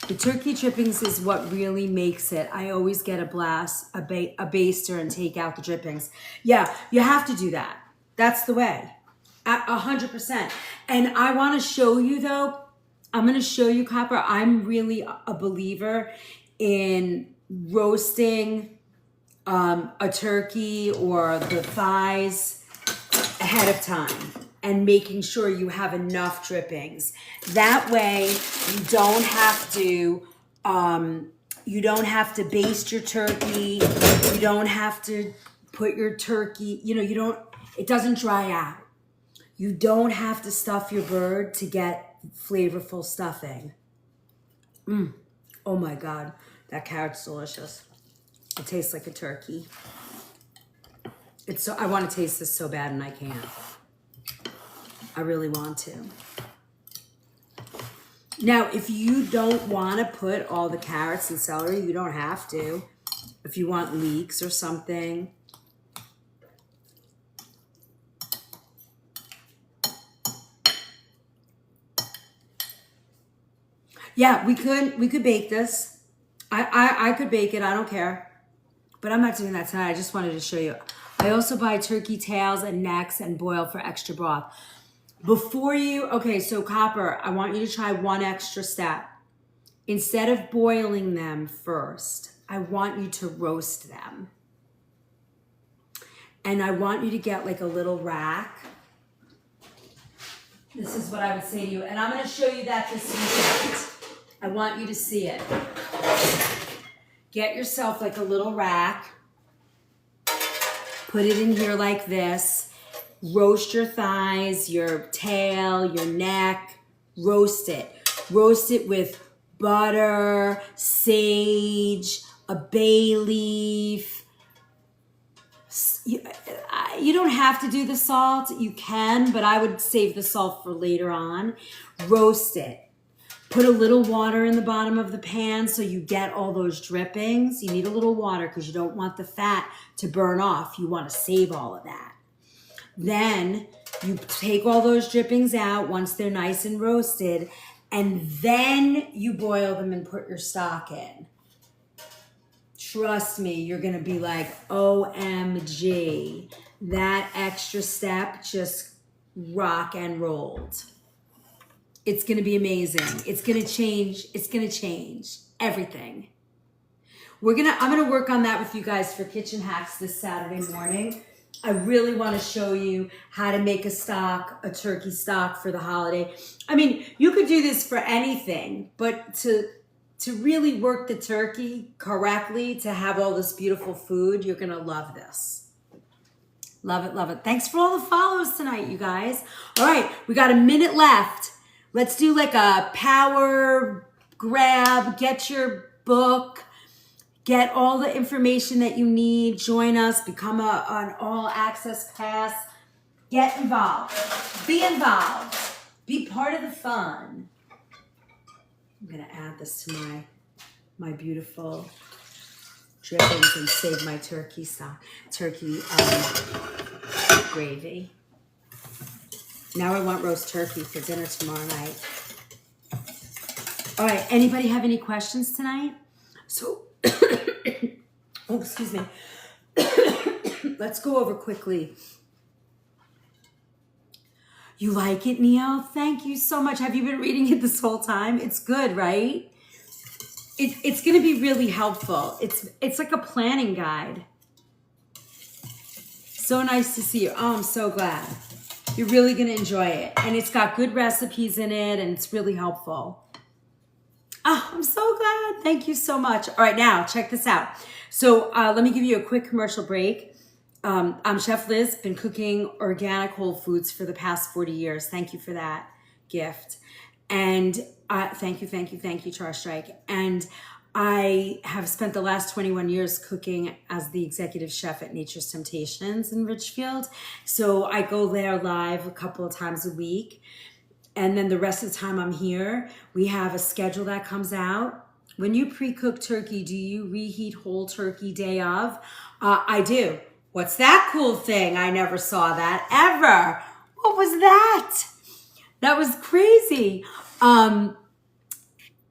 The turkey drippings is what really makes it. I always get a baster and take out the drippings. Yeah, you have to do that. That's the way. 100%. And I want to show you though, I'm going to show you, Copper, I'm really a believer in roasting a turkey or the thighs ahead of time and making sure you have enough drippings. That way you don't have to baste your turkey. You don't have to put your turkey, it doesn't dry out. You don't have to stuff your bird to get flavorful stuffing. Oh my God, that carrot's delicious. It tastes like a turkey. I want to taste this so bad and I can't. I really want to. Now, if you don't want to put all the carrots and celery, you don't have to. If you want leeks or something. Yeah, we could bake this. I could bake it, I don't care. But I'm not doing that tonight. I just wanted to show you. I also buy turkey tails and necks and boil for extra broth. So Copper, I want you to try one extra step. Instead of boiling them first, I want you to roast them. And I want you to get like a little rack. This is what I would say to you. And I'm going to show you that this weekend. I want you to see it. Get yourself like a little rack. Put it in here like this. Roast your thighs, your tail, your neck. Roast it. Roast it with butter, sage, a bay leaf. You don't have to do the salt. You can, but I would save the salt for later on. Roast it. Put a little water in the bottom of the pan so you get all those drippings. You need a little water because you don't want the fat to burn off. You want to save all of that. Then you take all those drippings out once they're nice and roasted, and then you boil them and put your stock in. Trust me, you're going to be like, OMG, that extra step just rock and rolled. It's going to be amazing. It's going to change. It's going to change everything. I'm going to work on that with you guys for Kitchen Hacks this Saturday morning. I really want to show you how to make a turkey stock for the holiday. I mean, you could do this for anything, but to really work the turkey correctly, to have all this beautiful food, you're going to love this. Love it, love it. Thanks for all the follows tonight, you guys. All right, we got a minute left. Let's do like a power grab, get your book, get all the information that you need, join us, become an all access pass, get involved, be part of the fun. I'm gonna add this to my beautiful drippings and save my turkey gravy. Now I want roast turkey for dinner tomorrow night. All right, anybody have any questions tonight? So, oh, excuse me. Let's go over quickly. You like it, Neil? Thank you so much. Have you been reading it this whole time? It's good, right? It's going to be really helpful. It's like a planning guide. So nice to see you. Oh, I'm so glad. You're really going to enjoy it. And it's got good recipes in it, and it's really helpful. Oh, I'm so glad. Thank you so much. All right, now check this out. So let me give you a quick commercial break. I'm Chef Liz, been cooking organic whole foods for the past 40 years. Thank you for that gift. And thank you, Charles Strike. And I have spent the last 21 years cooking as the executive chef at Nature's Temptations in Richfield. So I go there live a couple of times a week. And then the rest of the time I'm here, we have a schedule that comes out. When you pre-cook turkey, do you reheat whole turkey day of? I do. What's that cool thing? I never saw that ever. What was that? That was crazy.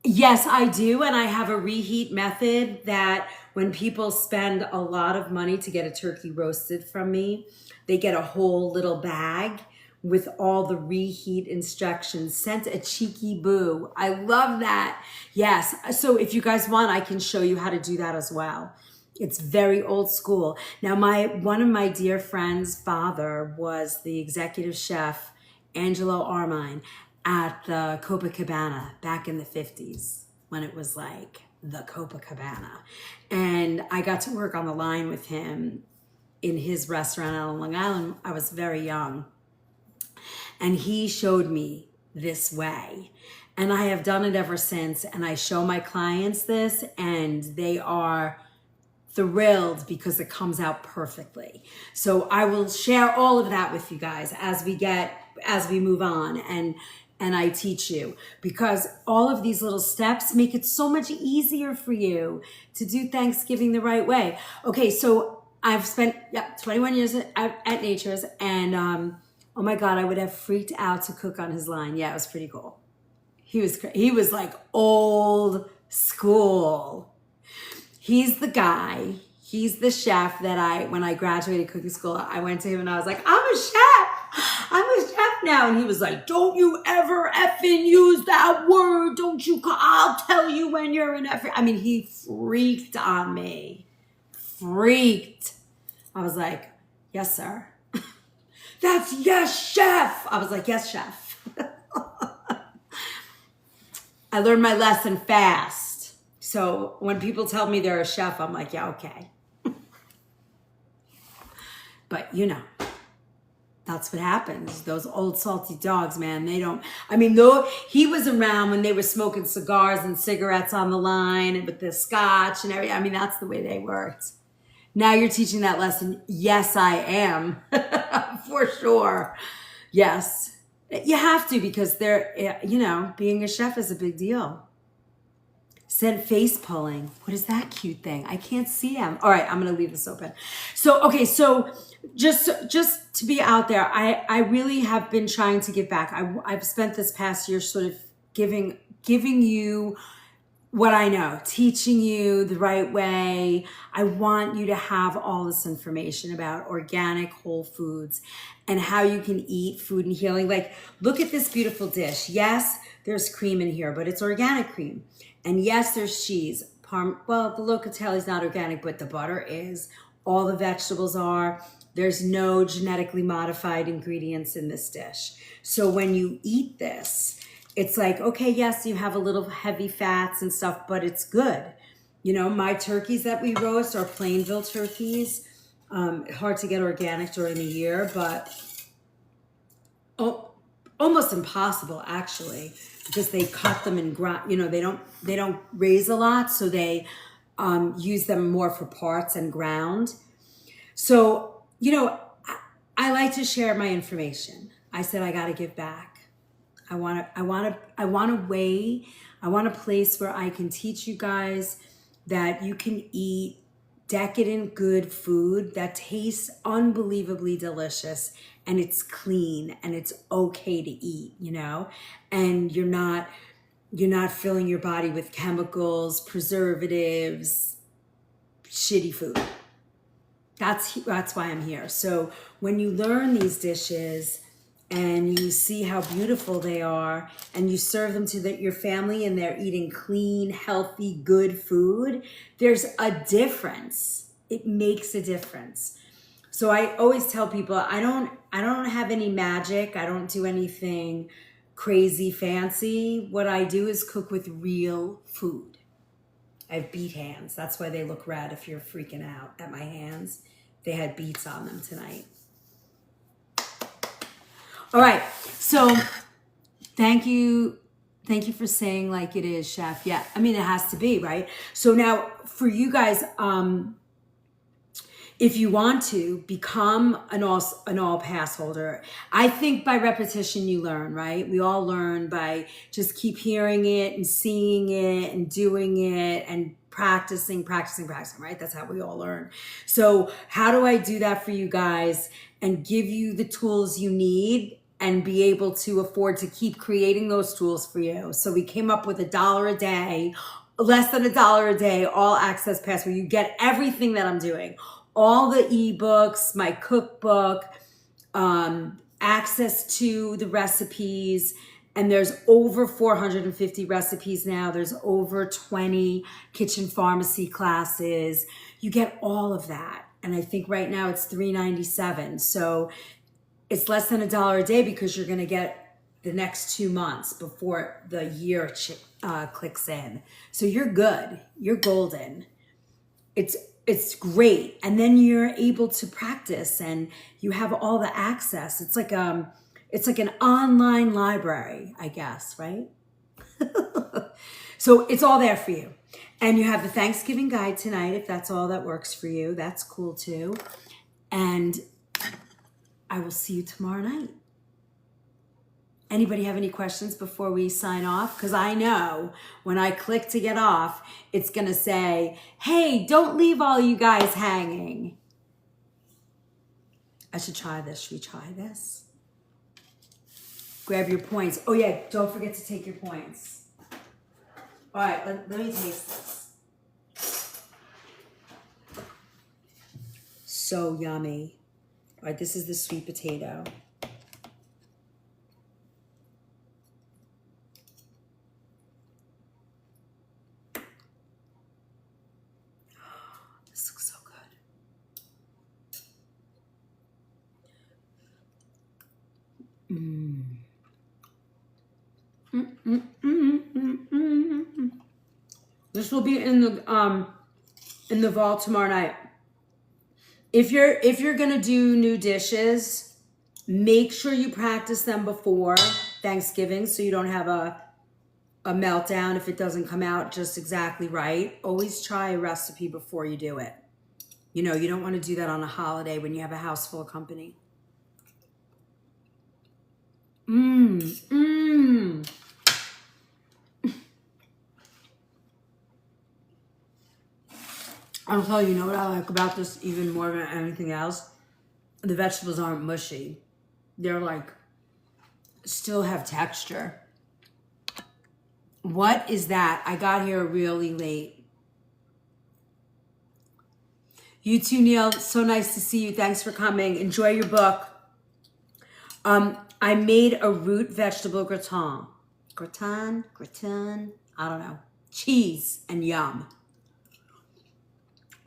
Yes, I do. And I have a reheat method that when people spend a lot of money to get a turkey roasted from me, they get a whole little bag with all the reheat instructions, sent a cheeky boo. I love that. Yes. So if you guys want, I can show you how to do that as well. It's very old school. Now, one of my dear friend's father was the executive chef, Angelo Armine, at the Copacabana back in the 50s when it was like the Copacabana. And I got to work on the line with him in his restaurant out on Long Island. I was very young. And he showed me this way. And I have done it ever since. And I show my clients this, and they are thrilled because it comes out perfectly. So I will share all of that with you guys as we move on and I teach you, because all of these little steps make it so much easier for you to do Thanksgiving the right way. Okay, so I've spent 21 years at Nature's, and oh my God, I would have freaked out to cook on his line. Yeah, it was pretty cool. He was like old school. He's the guy. He's the chef that when I graduated cooking school, I went to him and I was like, I'm a chef now. And he was like, don't you ever effing use that word. I'll tell you when you're an effing. I mean, he freaked on me. Freaked. I was like, yes, sir. That's yes, chef. I was like, yes, chef. I learned my lesson fast. So when people tell me they're a chef, I'm like, yeah, okay. But that's what happens. Those old salty dogs, man, though he was around when they were smoking cigars and cigarettes on the line and with the scotch and everything. I mean, that's the way they worked. Now you're teaching that lesson. Yes, I am. For sure. Yes. You have to, because they're, you know, being a chef is a big deal. Said face pulling. What is that cute thing? I can't see him. All right, I'm gonna leave this open. So, okay, so just to be out there, I really have been trying to give back. I've spent this past year sort of giving you what I know, teaching you the right way. I want you to have all this information about organic whole foods and how you can eat food and healing. Like, look at this beautiful dish. Yes, there's cream in here, but it's organic cream. And yes, there's cheese. Well, the Locatelli is not organic, but the butter is. All the vegetables are. There's no genetically modified ingredients in this dish. So when you eat this, it's like, okay, yes, you have a little heavy fats and stuff, but it's good. You know, my turkeys that we roast are Plainville turkeys. Hard to get organic during the year, but almost impossible actually, because they cut them and grind. You know, they don't raise a lot, so they use them more for parts and ground. So, you know, I like to share my information. I said I got to give back. I want a place where I can teach you guys that you can eat decadent, good food that tastes unbelievably delicious, and it's clean and it's okay to eat, you know, and you're not filling your body with chemicals, preservatives, shitty food. That's why I'm here. So when you learn these dishes and you see how beautiful they are, and you serve them to your family, and they're eating clean, healthy, good food, there's a difference. It makes a difference. So I always tell people, I don't have any magic. I don't do anything crazy fancy. What I do is cook with real food. I have beet hands. That's why they look red if you're freaking out at my hands. They had beets on them tonight. All right, so thank you for saying like it is, Chef. Yeah, I mean, it has to be, right? So now for you guys, if you want to become an all pass holder, I think by repetition you learn, right? We all learn by just keep hearing it and seeing it and doing it and practicing, right? That's how we all learn. So how do I do that for you guys and give you the tools you need and be able to afford to keep creating those tools for you? So we came up with $1 a day, less than $1 a day, all access pass, where you get everything that I'm doing. All the ebooks, my cookbook, access to the recipes, and there's over 450 recipes now. There's over 20 kitchen pharmacy classes. You get all of that. And I think right now it's $3.97. So it's less than $1 a day, because you're going to get the next 2 months before the year clicks in. So you're good. You're golden. It's great. And then you're able to practice and you have all the access. It's like an online library, I guess, right? So it's all there for you. And you have the Thanksgiving guide tonight, if that's all that works for you. That's cool too. And I will see you tomorrow night. Anybody have any questions before we sign off? Because I know when I click to get off, it's going to say, hey, don't leave all you guys hanging. I should try this. Should we try this? Grab your points. Oh yeah, don't forget to take your points. All right, let me taste this. So yummy. All right, this is the sweet potato. This looks so good. This will be in the vault tomorrow night. If you're gonna do new dishes, make sure you practice them before Thanksgiving so you don't have a meltdown if it doesn't come out just exactly right. Always try a recipe before you do it. You know, you don't want to do that on a holiday when you have a house full of company. Mmm, mmm. I'll tell you, you know what I like about this even more than anything else? The vegetables aren't mushy. They're like, still have texture. What is that? I got here really late. You too, Neil. So nice to see you. Thanks for coming. Enjoy your book. I made a root vegetable gratin. Gratin, I don't know. Cheese and yum.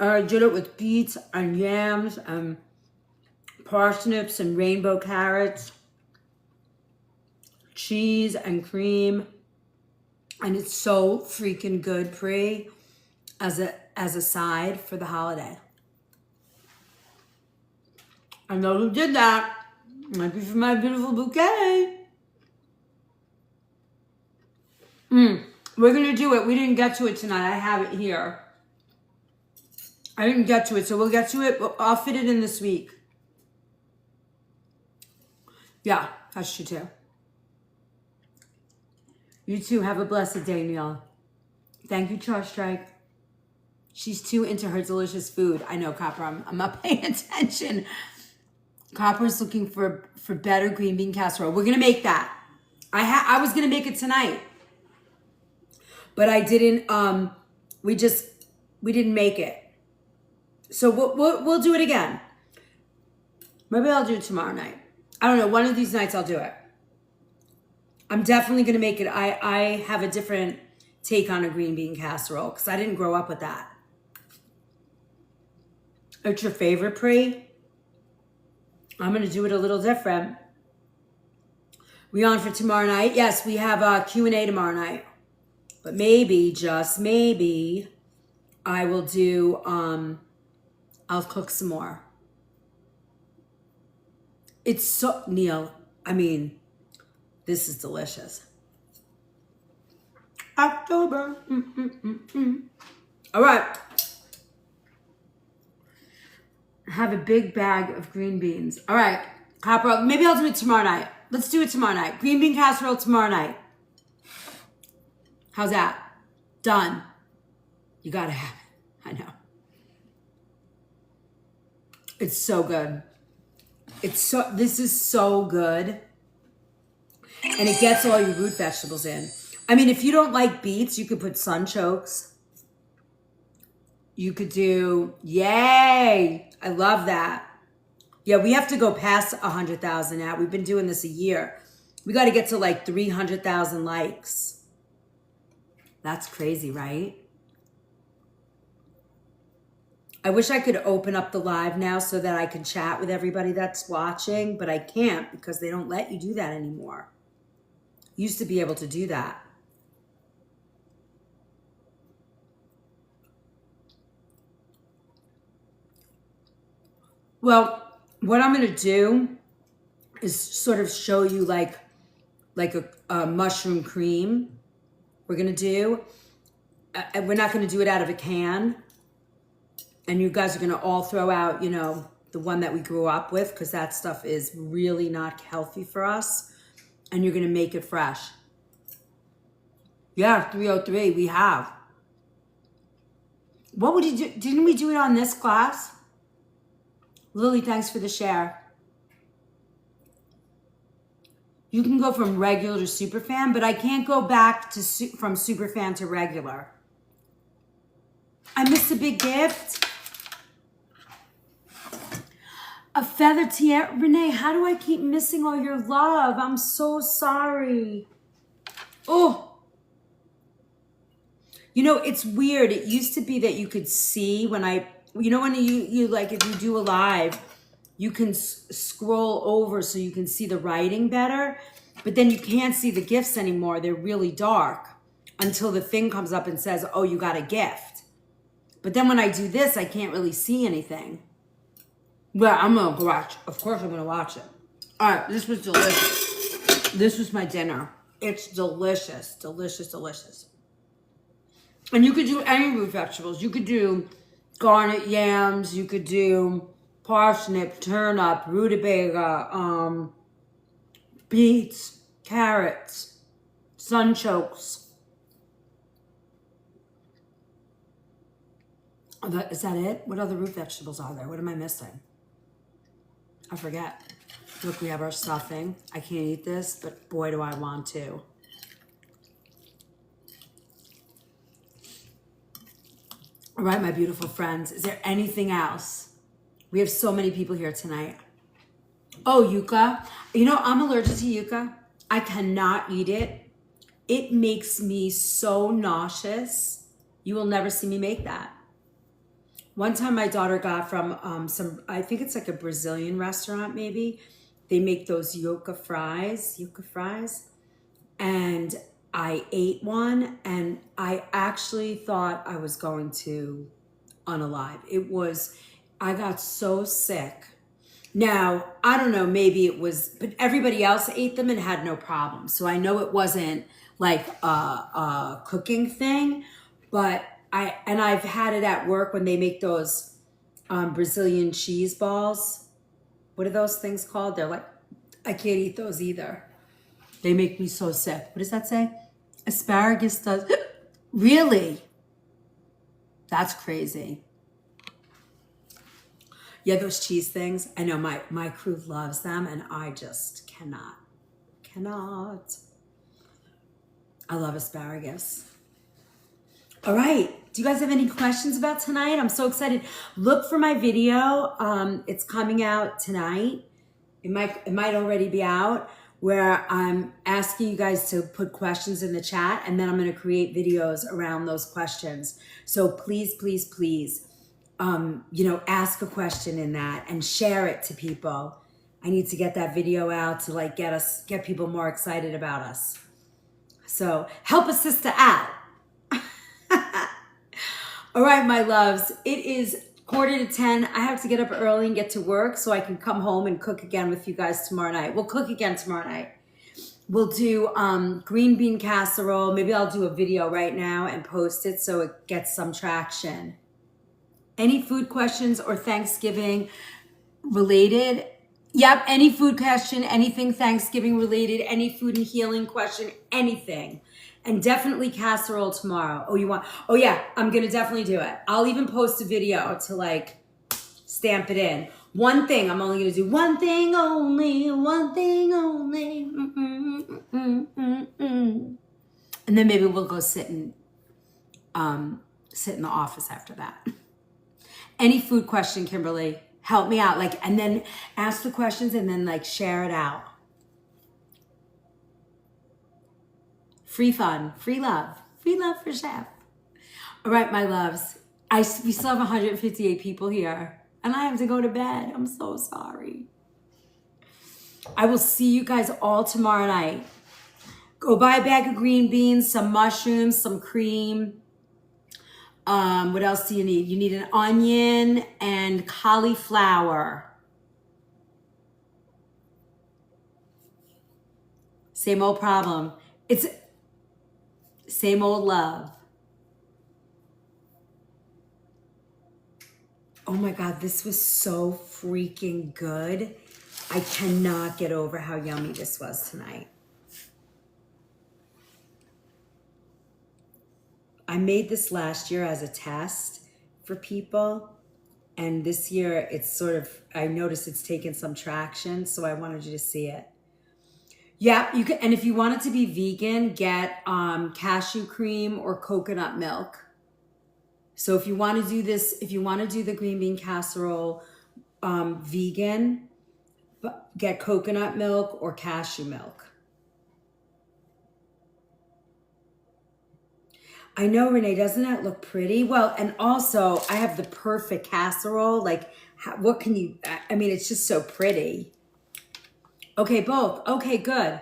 I did it with beets and yams and parsnips and rainbow carrots, cheese and cream. And it's so freaking good, Pri, as a side for the holiday. I know who did that. Might be for my beautiful bouquet. We're gonna do it. We didn't get to it tonight. I have it here. I didn't get to it, so we'll get to it. I'll fit it in this week. Yeah, that's true too. You too. Have a blessed day, Neil. Thank you, Char Strike. She's too into her delicious food. I know, Copper. I'm not paying attention. Copper's looking for better green bean casserole. We're gonna make that. I was gonna make it tonight, but I didn't. We didn't make it. So we'll do it again. Maybe I'll do it tomorrow night. I don't know. One of these nights I'll do it. I'm definitely gonna make it. I have a different take on a green bean casserole because I didn't grow up with that. It's your favorite, Pri? I'm going to do it a little different. We on for tomorrow night? Yes, we have a Q&A tomorrow night. But maybe, just maybe, I will do, I'll cook some more. It's so, Neil, I mean, this is delicious. October. All right. Have a big bag of green beans. All right, Copper, maybe I'll do it tomorrow night. Let's do it tomorrow night. Green bean casserole tomorrow night. How's that? Done. You gotta have it. I know. It's so good. This is so good. And it gets all your root vegetables in. I mean, if you don't like beets, you could put sunchokes. You could do, yay. I love that. Yeah, we have to go past 100,000 now. We've been doing this a year. We got to get to like 300,000 likes. That's crazy, right? I wish I could open up the live now so that I can chat with everybody that's watching, but I can't because they don't let you do that anymore. Used to be able to do that. Well, what I'm going to do is sort of show you like a mushroom cream we're going to do. We're not going to do it out of a can. And you guys are going to all throw out, you know, the one that we grew up with because that stuff is really not healthy for us. And you're going to make it fresh. Yeah, 303, we have. What would you do? Didn't we do it on this class? Lily, thanks for the share. You can go from regular to super fan, but I can't go back to from super fan to regular. I missed a big gift. A feather tiara. Renee, how do I keep missing all your love? I'm so sorry. Oh. You know, it's weird. It used to be that you could see when you know, when you like, if you do a live, you can scroll over so you can see the writing better, but then you can't see the gifts anymore. They're really dark until the thing comes up and says, oh, you got a gift. But then when I do this, I can't really see anything. Well, I'm going to watch. Of course I'm going to watch it. All right, this was delicious. This was my dinner. It's delicious, delicious, delicious. And you could do any root vegetables. You could do garnet yams. You could do parsnip, turnip, rutabaga, beets, carrots, sunchokes. Is that it? What other root vegetables are there? What am I missing? I forget. Look, we have our stuffing. I can't eat this, but boy, do I want to. All right, my beautiful friends. Is there anything else? We have so many people here tonight. Oh, yucca. You know, I'm allergic to yucca. I cannot eat it. It makes me so nauseous. You will never see me make that. One time my daughter got from I think it's like a Brazilian restaurant maybe. They make those yucca fries. And I ate one and I actually thought I was going to unalive. I got so sick. Now, I don't know, maybe it was, but everybody else ate them and had no problem. So I know it wasn't like a cooking thing, but I've had it at work when they make those Brazilian cheese balls. What are those things called? They're like, I can't eat those either. They make me so sick. What does that say? Asparagus does. Really? That's crazy. Yeah, those cheese things. I know my crew loves them and I just cannot. I love asparagus. All right. Do you guys have any questions about tonight? I'm so excited. Look for my video. It's coming out tonight. It might already be out, where I'm asking you guys to put questions in the chat, and then I'm going to create videos around those questions. So please, please, please, ask a question in that and share it to people. I need to get that video out to like get people more excited about us. So help a sister out. All right, my loves, it is 9:45. I have to get up early and get to work so I can come home and cook again with you guys tomorrow night. We'll cook again tomorrow night. We'll do green bean casserole. Maybe I'll do a video right now and post it so it gets some traction. Any food questions or Thanksgiving related? Yep, any food question, anything Thanksgiving related, any food and healing question, anything. And definitely casserole tomorrow. Oh yeah, I'm gonna definitely do it. I'll even post a video to like stamp it in. One thing, I'm only gonna do one thing only. And then maybe we'll go sit in the office after that. Any food question, Kimberly, help me out. And then ask the questions and then share it out. Free fun, free love for Chef. All right, my loves. We still have 158 people here and I have to go to bed. I'm so sorry. I will see you guys all tomorrow night. Go buy a bag of green beans, some mushrooms, some cream. What else do you need? You need an onion and cauliflower. Same old problem. It's same old love. Oh my God, this was so freaking good. I cannot get over how yummy this was tonight. I made this last year as a test for people. And this year it's I noticed it's taken some traction. So I wanted you to see it. Yeah, you can, and if you want it to be vegan, get cashew cream or coconut milk. So if you want to do this, if you want to do the green bean casserole vegan, get coconut milk or cashew milk. I know, Renee, doesn't that look pretty? Well, and also I have the perfect casserole. What can you, it's just so pretty. Okay, both. Okay, good.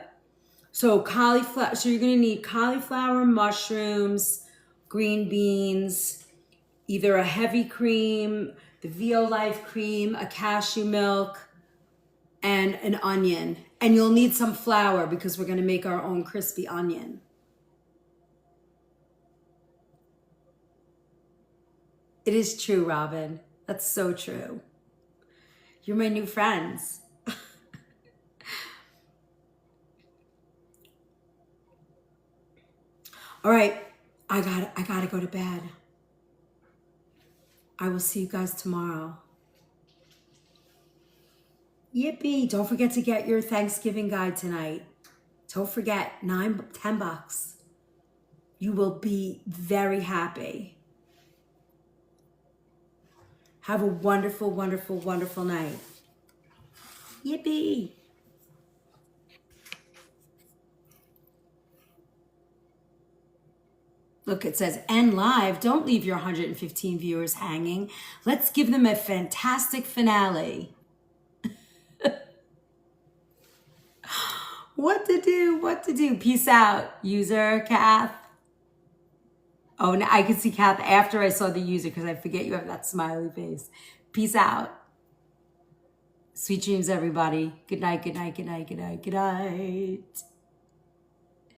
So cauliflower, so you're going to need cauliflower, mushrooms, green beans, either a heavy cream, the Violife cream, a cashew milk, and an onion. And you'll need some flour because we're going to make our own crispy onion. It is true, Robin. That's so true. You're my new friends. All right, I gotta go to bed. I will see you guys tomorrow. Yippee! Don't forget to get your Thanksgiving guide tonight. Don't forget, $10. You will be very happy. Have a wonderful, wonderful, wonderful night. Yippee! Look, it says end live. Don't leave your 115 viewers hanging. Let's give them a fantastic finale. What to do? What to do? Peace out, user Kath. Oh, now I can see Kath after I saw the user because I forget you have that smiley face. Peace out. Sweet dreams, everybody. Good night, good night, good night, good night, good night.